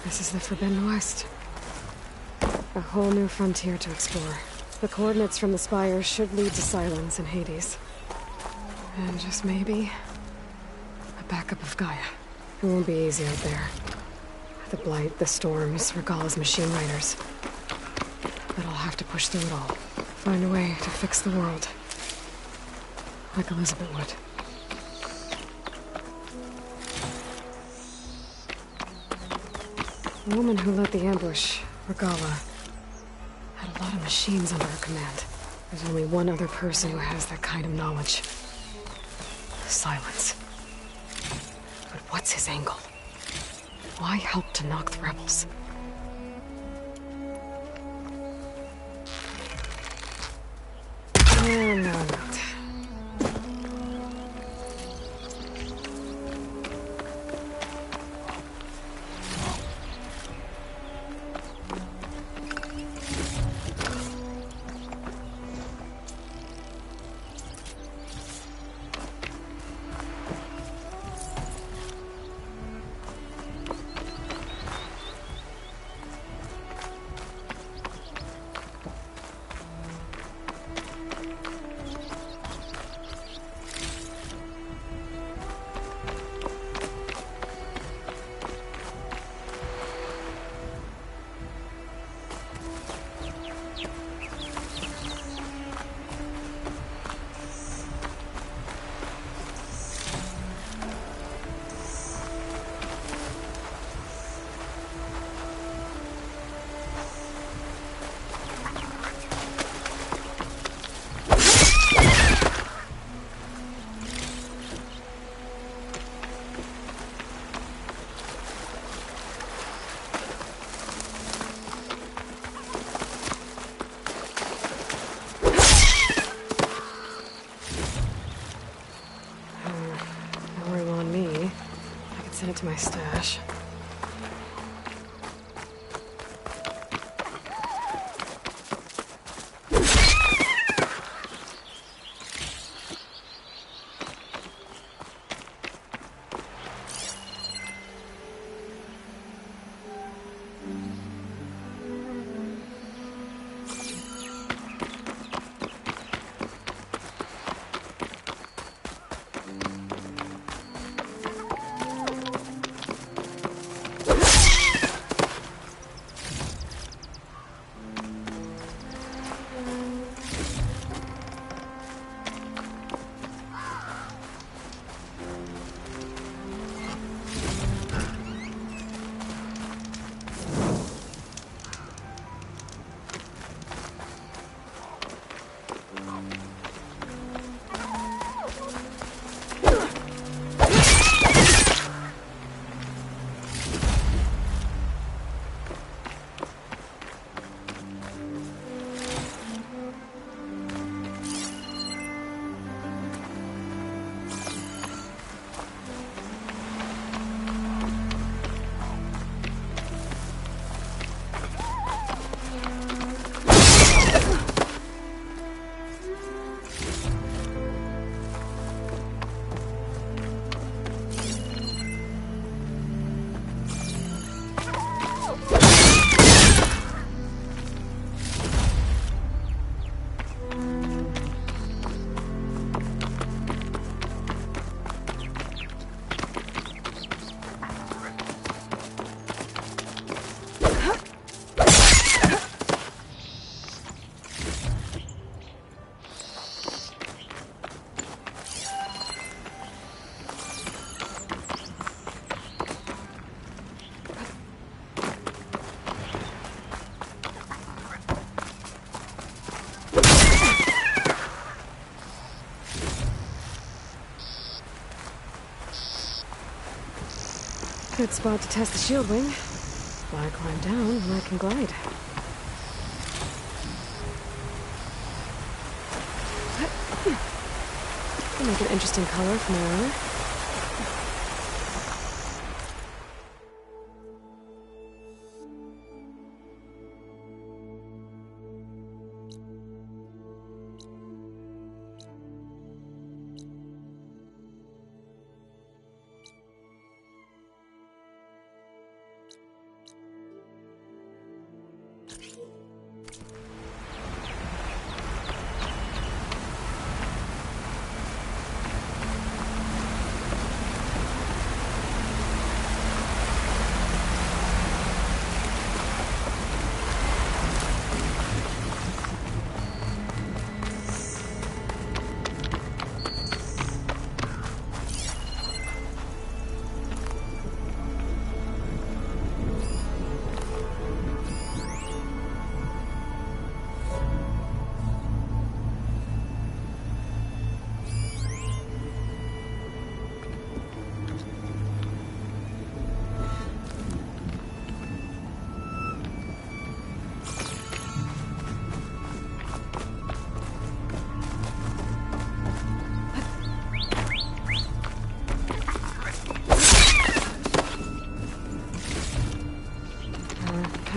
this is the Forbidden West. A whole new frontier to explore. The coordinates from the spires should lead to Silence and Hades. And just maybe, a backup of Gaia. It won't be easy out there. The Blight, the Storms, Regala's machine riders. But I'll have to push through it all. Find a way to fix the world. Like Elizabeth would. The woman who led the ambush, Regala, had a lot of machines under her command. There's only one other person who has that kind of knowledge. Silence. What's his angle? Why help to knock the rebels? No, not. Send it to my stash. Good spot to test the shield wing. Why climb down when I can glide? That'll make an interesting color for my armor.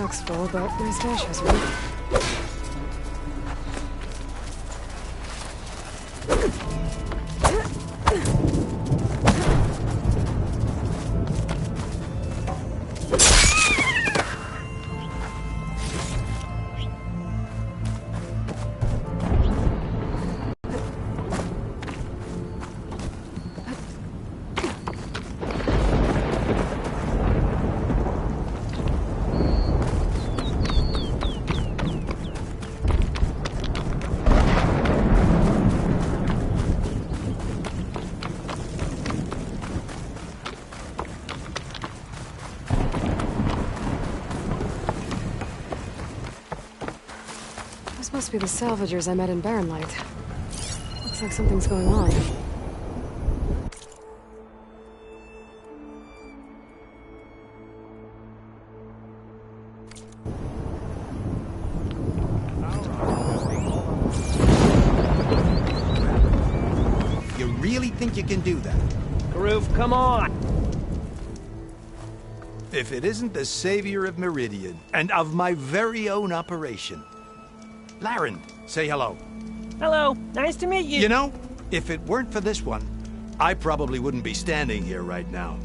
looks full, but my stash has room. This must be the salvagers I met in Barren Light. Looks like something's going on. You really think you can do that? Karoof, come on! If it isn't the savior of Meridian, and of my very own operation. Laren, say hello. Hello, nice to meet you. You know, if it weren't for this one, I probably wouldn't be standing here right now.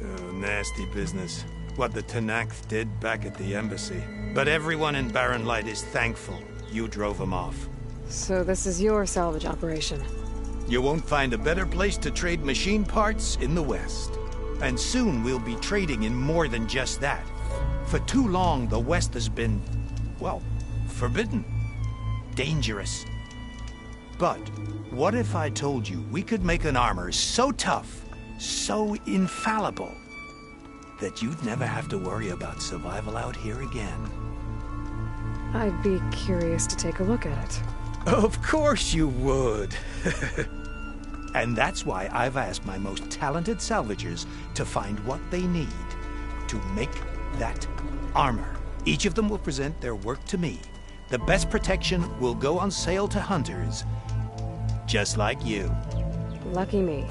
Oh, nasty business. What the Tenakth did back at the embassy. But everyone in Barren Light is thankful you drove them off. So this is your salvage operation? You won't find a better place to trade machine parts in the West. And soon we'll be trading in more than just that. For too long, the West has been, well, forbidden. Dangerous. But what if I told you we could make an armor so tough, so infallible, that you'd never have to worry about survival out here again? I'd be curious to take a look at it. Of course you would. And that's why I've asked my most talented salvagers to find what they need to make that armor. Each of them will present their work to me. The best protection will go on sale to hunters, just like you. Lucky me.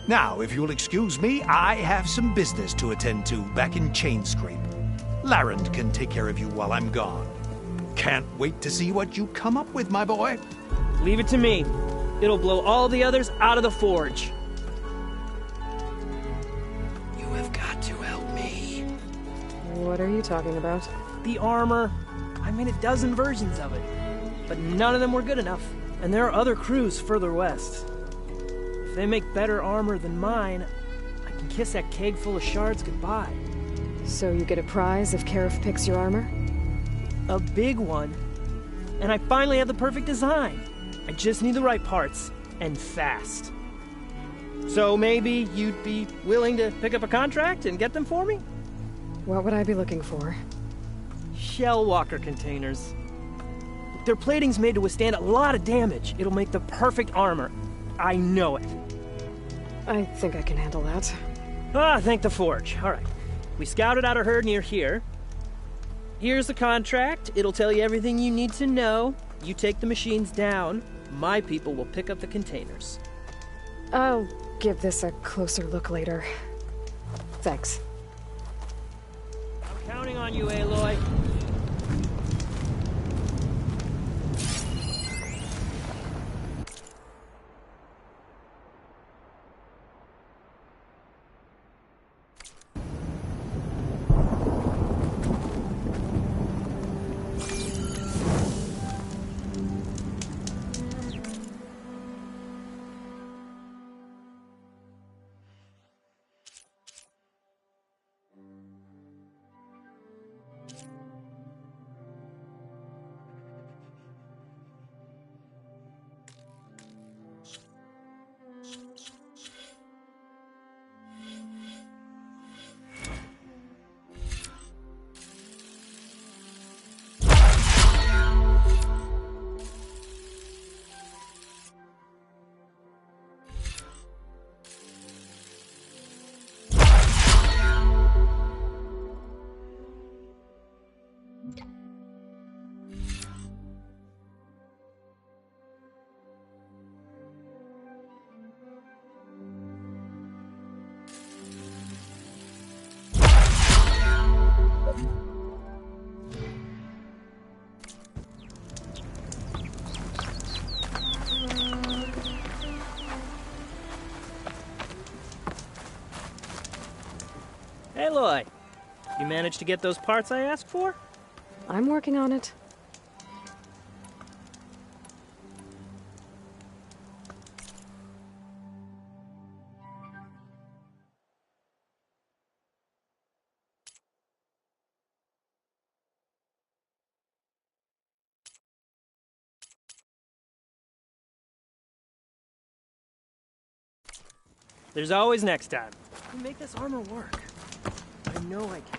Now, if you'll excuse me, I have some business to attend to back in Chainscrape. Laren can take care of you while I'm gone. Can't wait to see what you come up with, my boy. Leave it to me. It'll blow all the others out of the forge. You have got to help me. What are you talking about? The armor. I made a dozen versions of it, but none of them were good enough. And there are other crews further west. If they make better armor than mine, I can kiss that keg full of shards goodbye. So you get a prize if Karif picks your armor? A big one. And I finally have the perfect design. I just need the right parts, and fast. So maybe you'd be willing to pick up a contract and get them for me? What would I be looking for? Shell walker containers. Their plating's made to withstand a lot of damage. It'll make the perfect armor. I know it. I think I can handle that. Ah, thank the forge. All right. We scouted out a herd near here. Here's the contract. It'll tell you everything you need to know. You take the machines down. My people will pick up the containers. I'll give this a closer look later. Thanks. I'm counting on you, Aloy. Aloy, you managed to get those parts I asked for? I'm working on it. There's always next time. I can make this armor work. I know I can.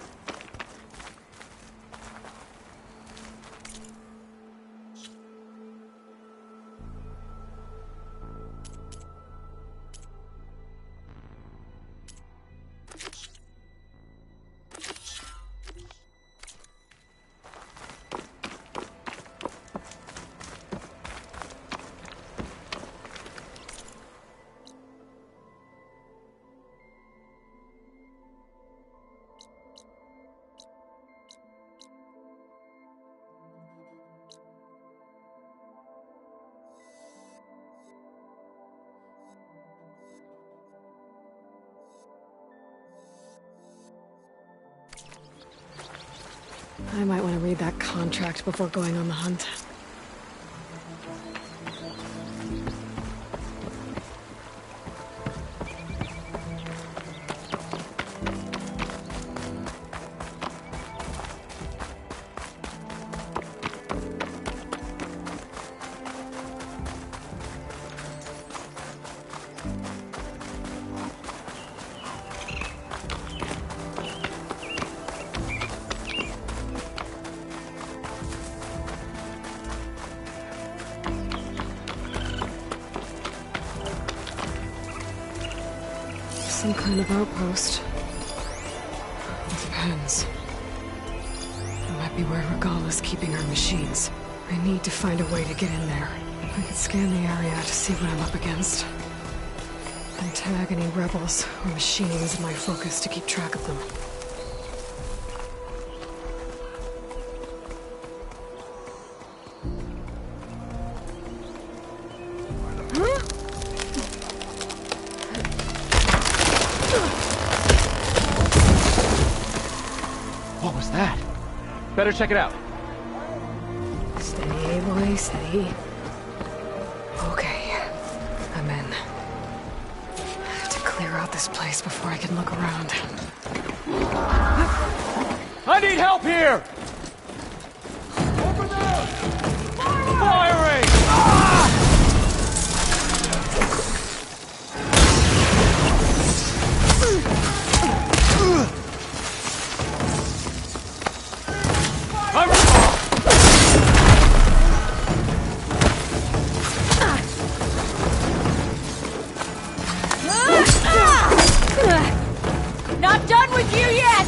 I might want to read that contract before going on the hunt. Some kind of outpost. It depends. It might be where Regala's keeping her machines. I need to find a way to get in there. I could scan the area to see what I'm up against. And tag any rebels or machines in my focus to keep track of them. What was that? Better check it out. Steady, boy, steady. Okay, I'm in. I have to clear out this place before I can look around. I need help here! Over there! Firing! Not done with you yet!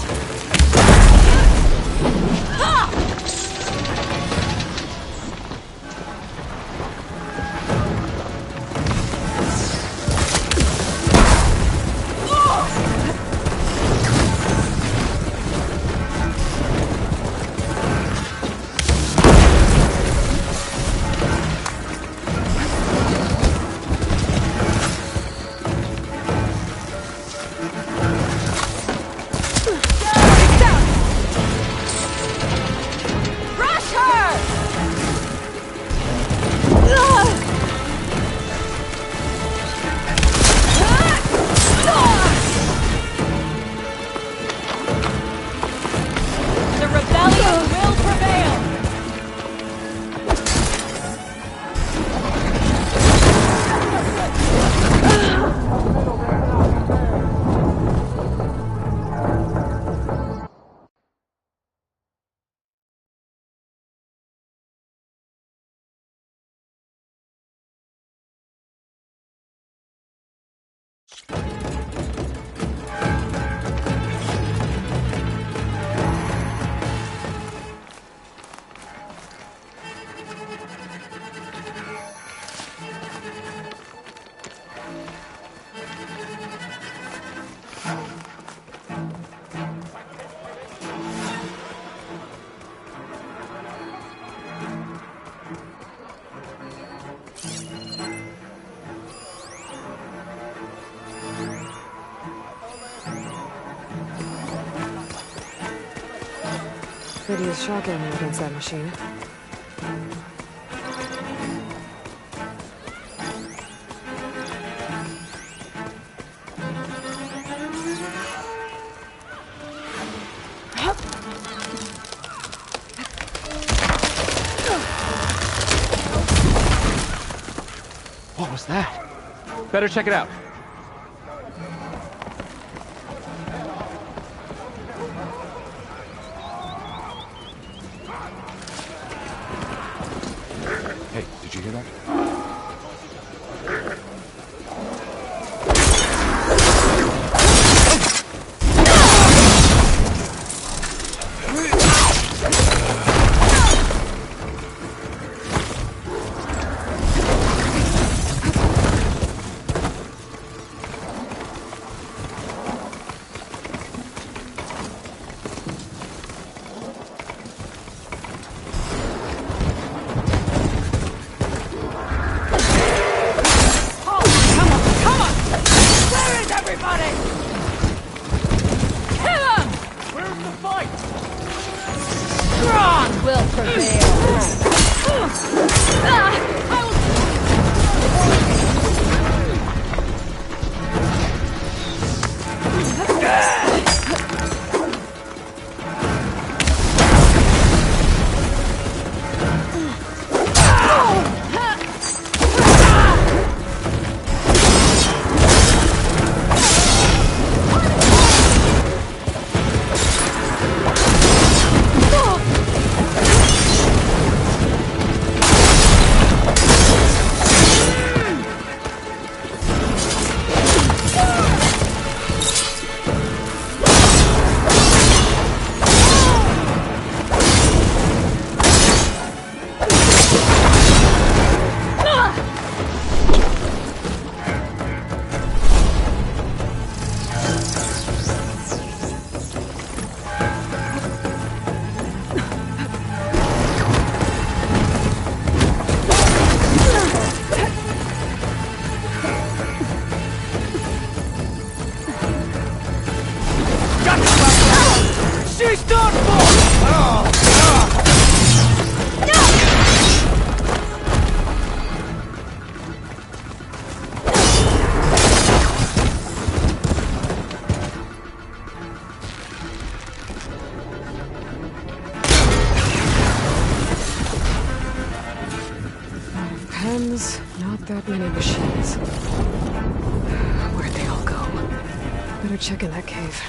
Could use shock ammo against that machine. What was that? Better check it out. Hey, did you hear that? Not that many machines. Where'd they all go? Better check in that cave.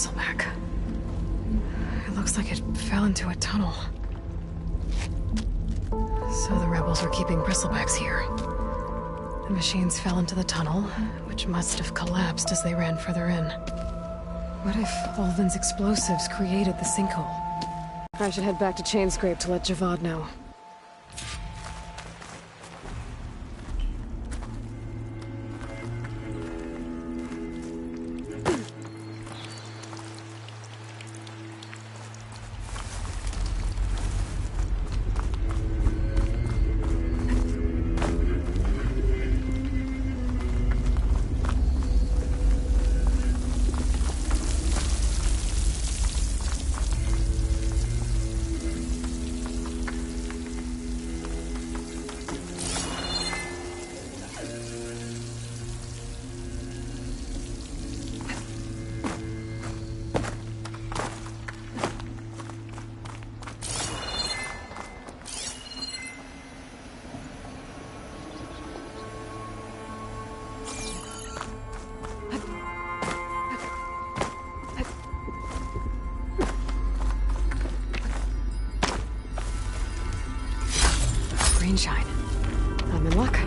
bristleback. It looks like it fell into a tunnel. So the rebels were keeping bristlebacks here. The machines fell into the tunnel, which must have collapsed as they ran further in. What if Ulvin's explosives created the sinkhole? I should head back to Chainscrape to let Javad know. Shine. I'm in luck.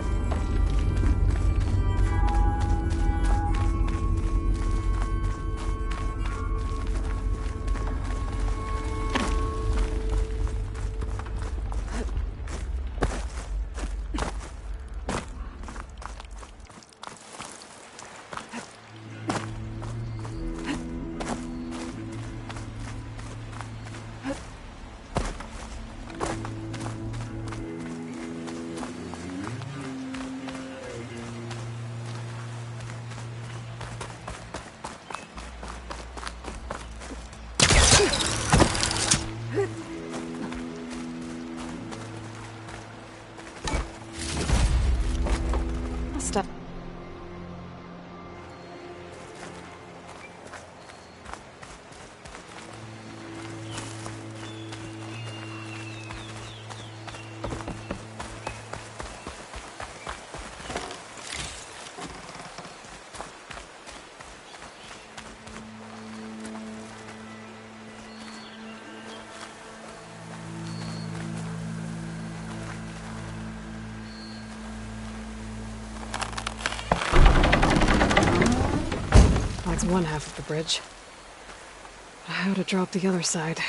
Stop. That's one half of the bridge. But how to drop the other side?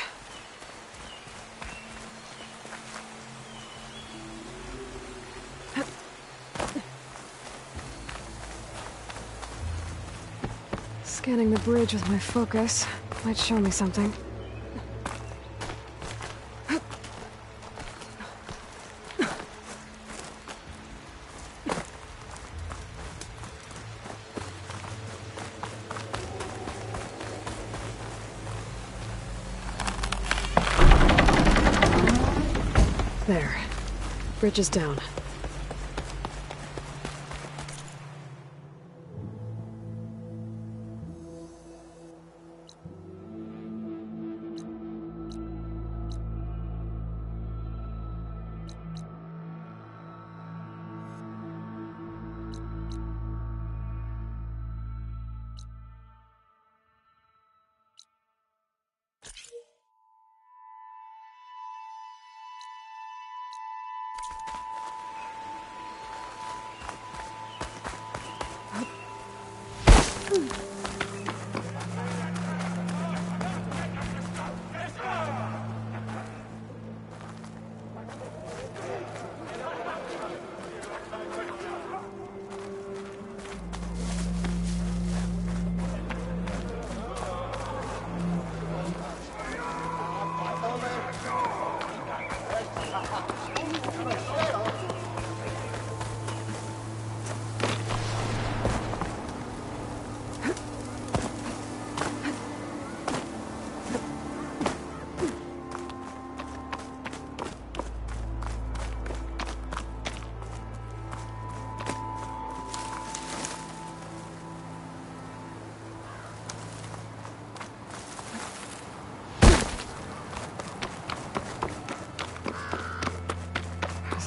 Scanning the bridge with my focus might show me something. There. Bridge is down.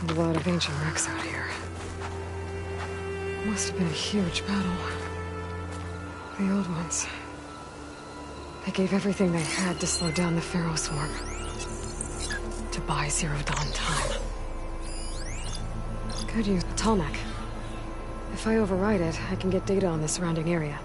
There's a lot of ancient wrecks out here. Must have been a huge battle. The old ones. They gave everything they had to slow down the Pharaoh swarm. To buy Zero Dawn time. Could use Talmach. If I override it, I can get data on the surrounding area.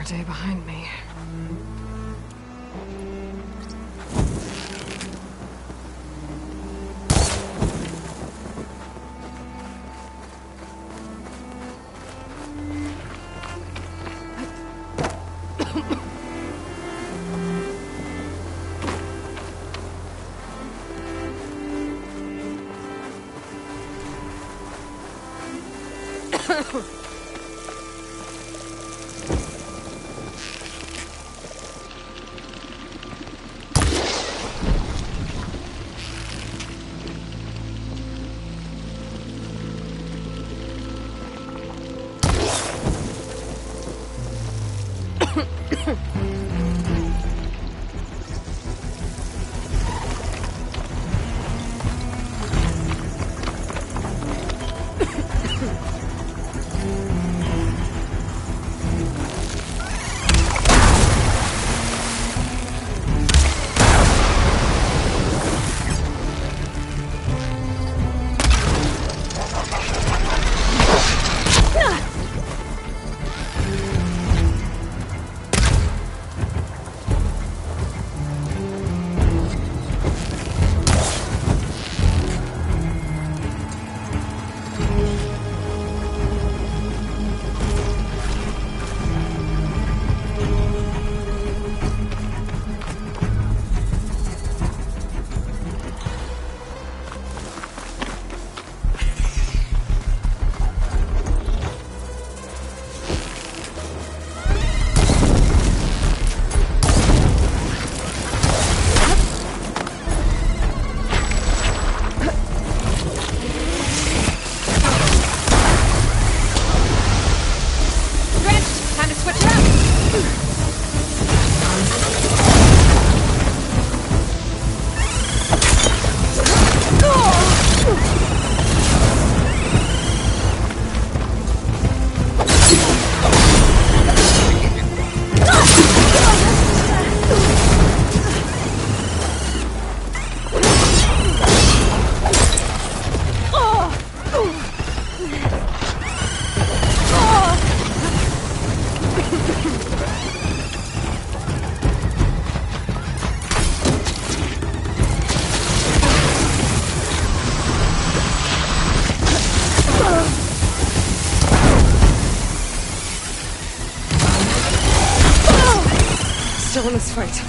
Day behind me. Still in this fight.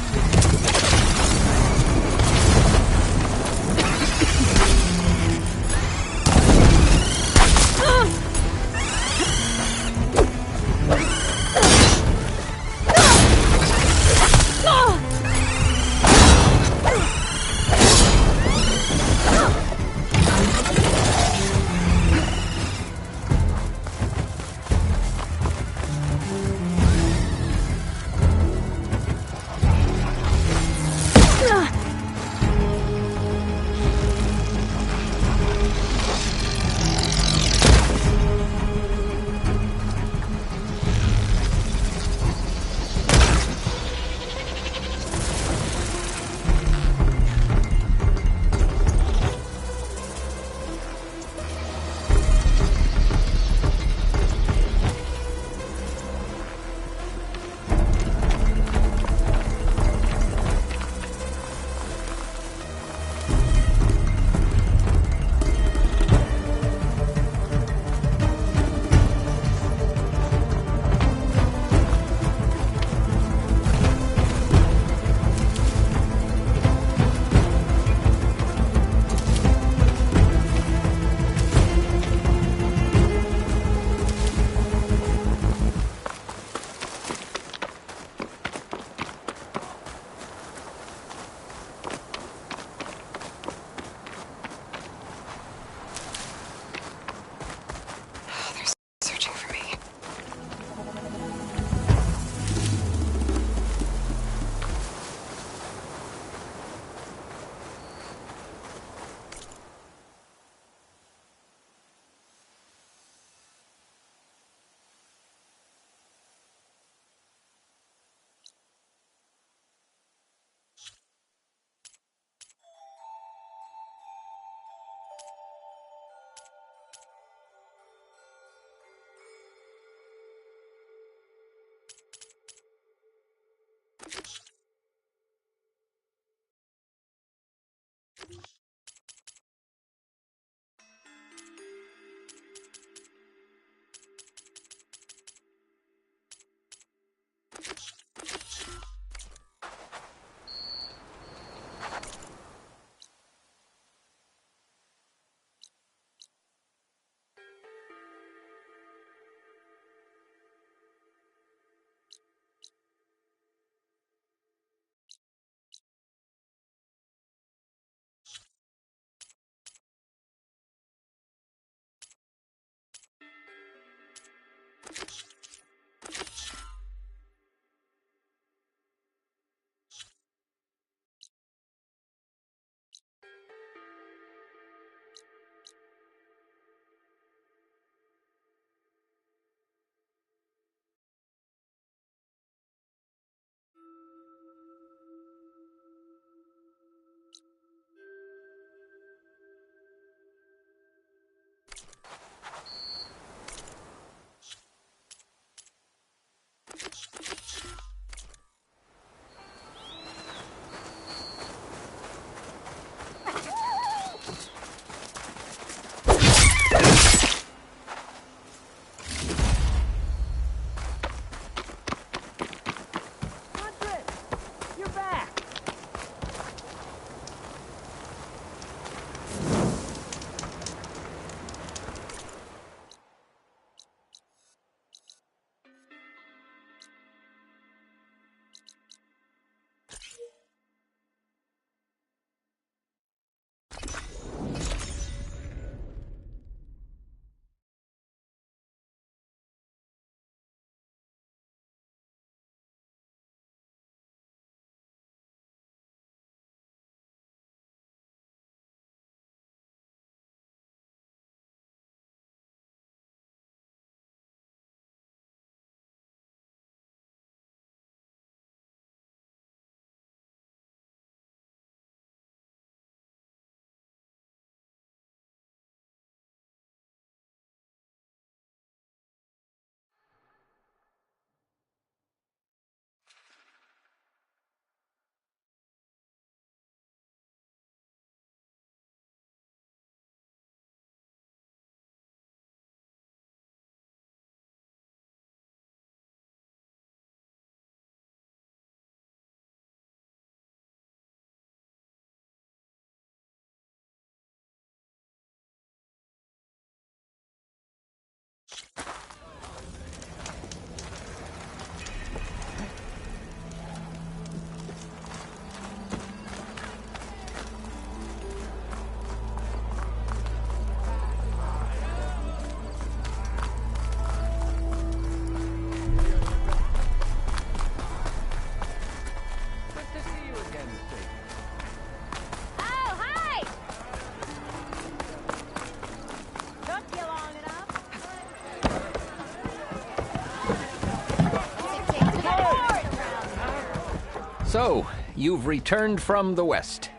So, you've returned from the west.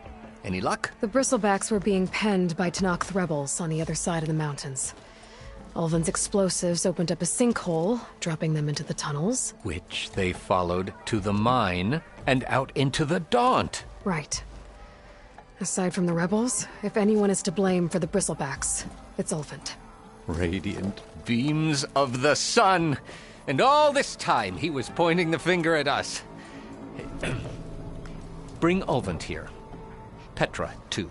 Any luck? The Bristlebacks were being penned by Tanakh rebels on the other side of the mountains. Ulvin's explosives opened up a sinkhole, dropping them into the tunnels. Which they followed to the mine and out into the Daunt. Right. Aside from the rebels, if anyone is to blame for the Bristlebacks, it's Ulvin. Radiant beams of the sun! And all this time he was pointing the finger at us. Bring Ulvin here. Petra, too.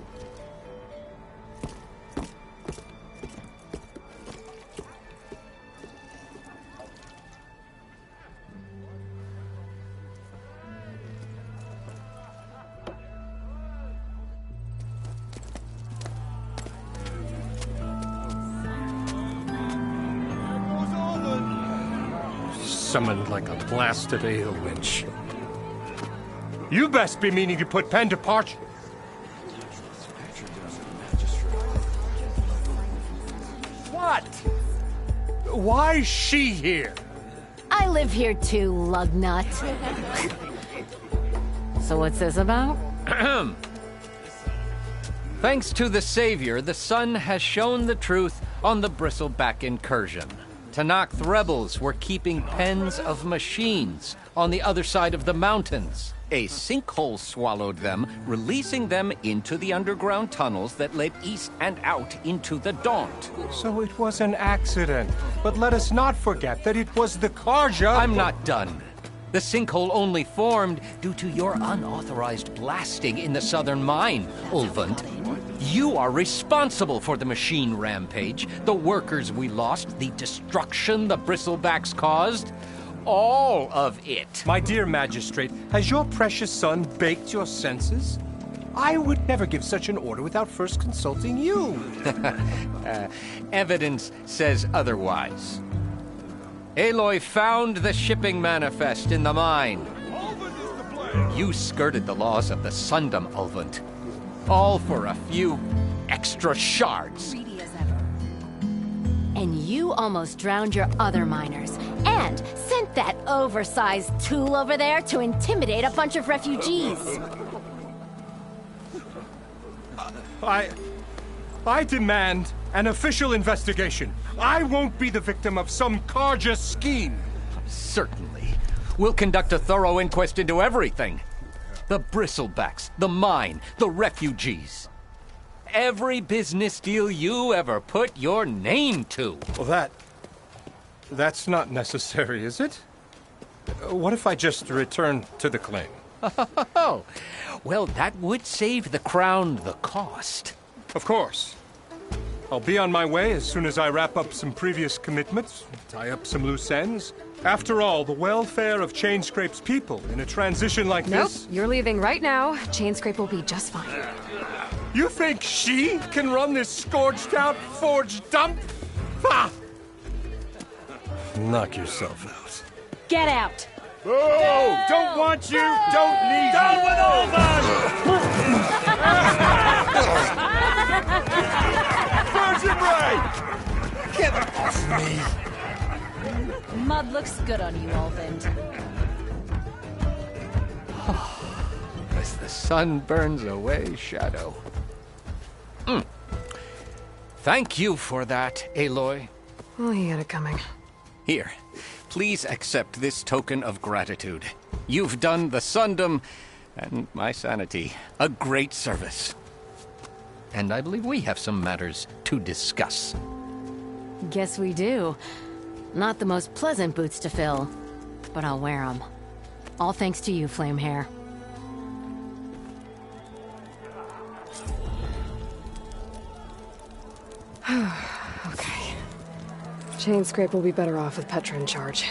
Summoned like a blasted ale witch. You best be meaning to put pen to parch. What? Why's she here? I live here too, lugnut. So what's this about? Thanks to the Savior, the sun has shown the truth on the Bristleback incursion. Tanakh rebels were keeping pens of machines on the other side of the mountains. A sinkhole swallowed them, releasing them into the underground tunnels that led east and out into the Daunt. So it was an accident. But let us not forget that it was the Karja... I'm not done. The sinkhole only formed due to your unauthorized blasting in the southern mine, Ulvund. You are responsible for the machine rampage, the workers we lost, the destruction the Bristlebacks caused. All of it. My dear magistrate, has your precious son baked your senses? I would never give such an order without first consulting you. Evidence says otherwise. Aloy found the shipping manifest in the mine. You skirted the laws of the Sundom, Ulvund. All for a few extra shards. And you almost drowned your other miners, and sent that oversized tool over there to intimidate a bunch of refugees. I demand an official investigation. I won't be the victim of some Karja scheme. Certainly. We'll conduct a thorough inquest into everything. The bristlebacks, the mine, the refugees. Every business deal you ever put your name to. Well, that's not necessary, is it? What if I just return to the claim? Oh, well, that would save the Crown the cost. Of course. I'll be on my way as soon as I wrap up some previous commitments, tie up some loose ends. After all, the welfare of Chainscrape's people in a transition like this... Nope, you're leaving right now. Chainscrape will be just fine. You think she can run this scorched-out forge dump? Ha! Knock yourself out. Get out! Oh, don't want you, don't need you. Down with all that! Virgin Ray! Get off me! Mud looks good on you, Alvin. As the sun burns away shadow. Thank you for that, Aloy. Well, he had it coming. Here, please accept this token of gratitude. You've done the Sundom and my sanity a great service. And I believe we have some matters to discuss. Guess we do. Not the most pleasant boots to fill, but I'll wear them. All thanks to you, Flamehair. Okay. Chainscrape will be better off with Petra in charge.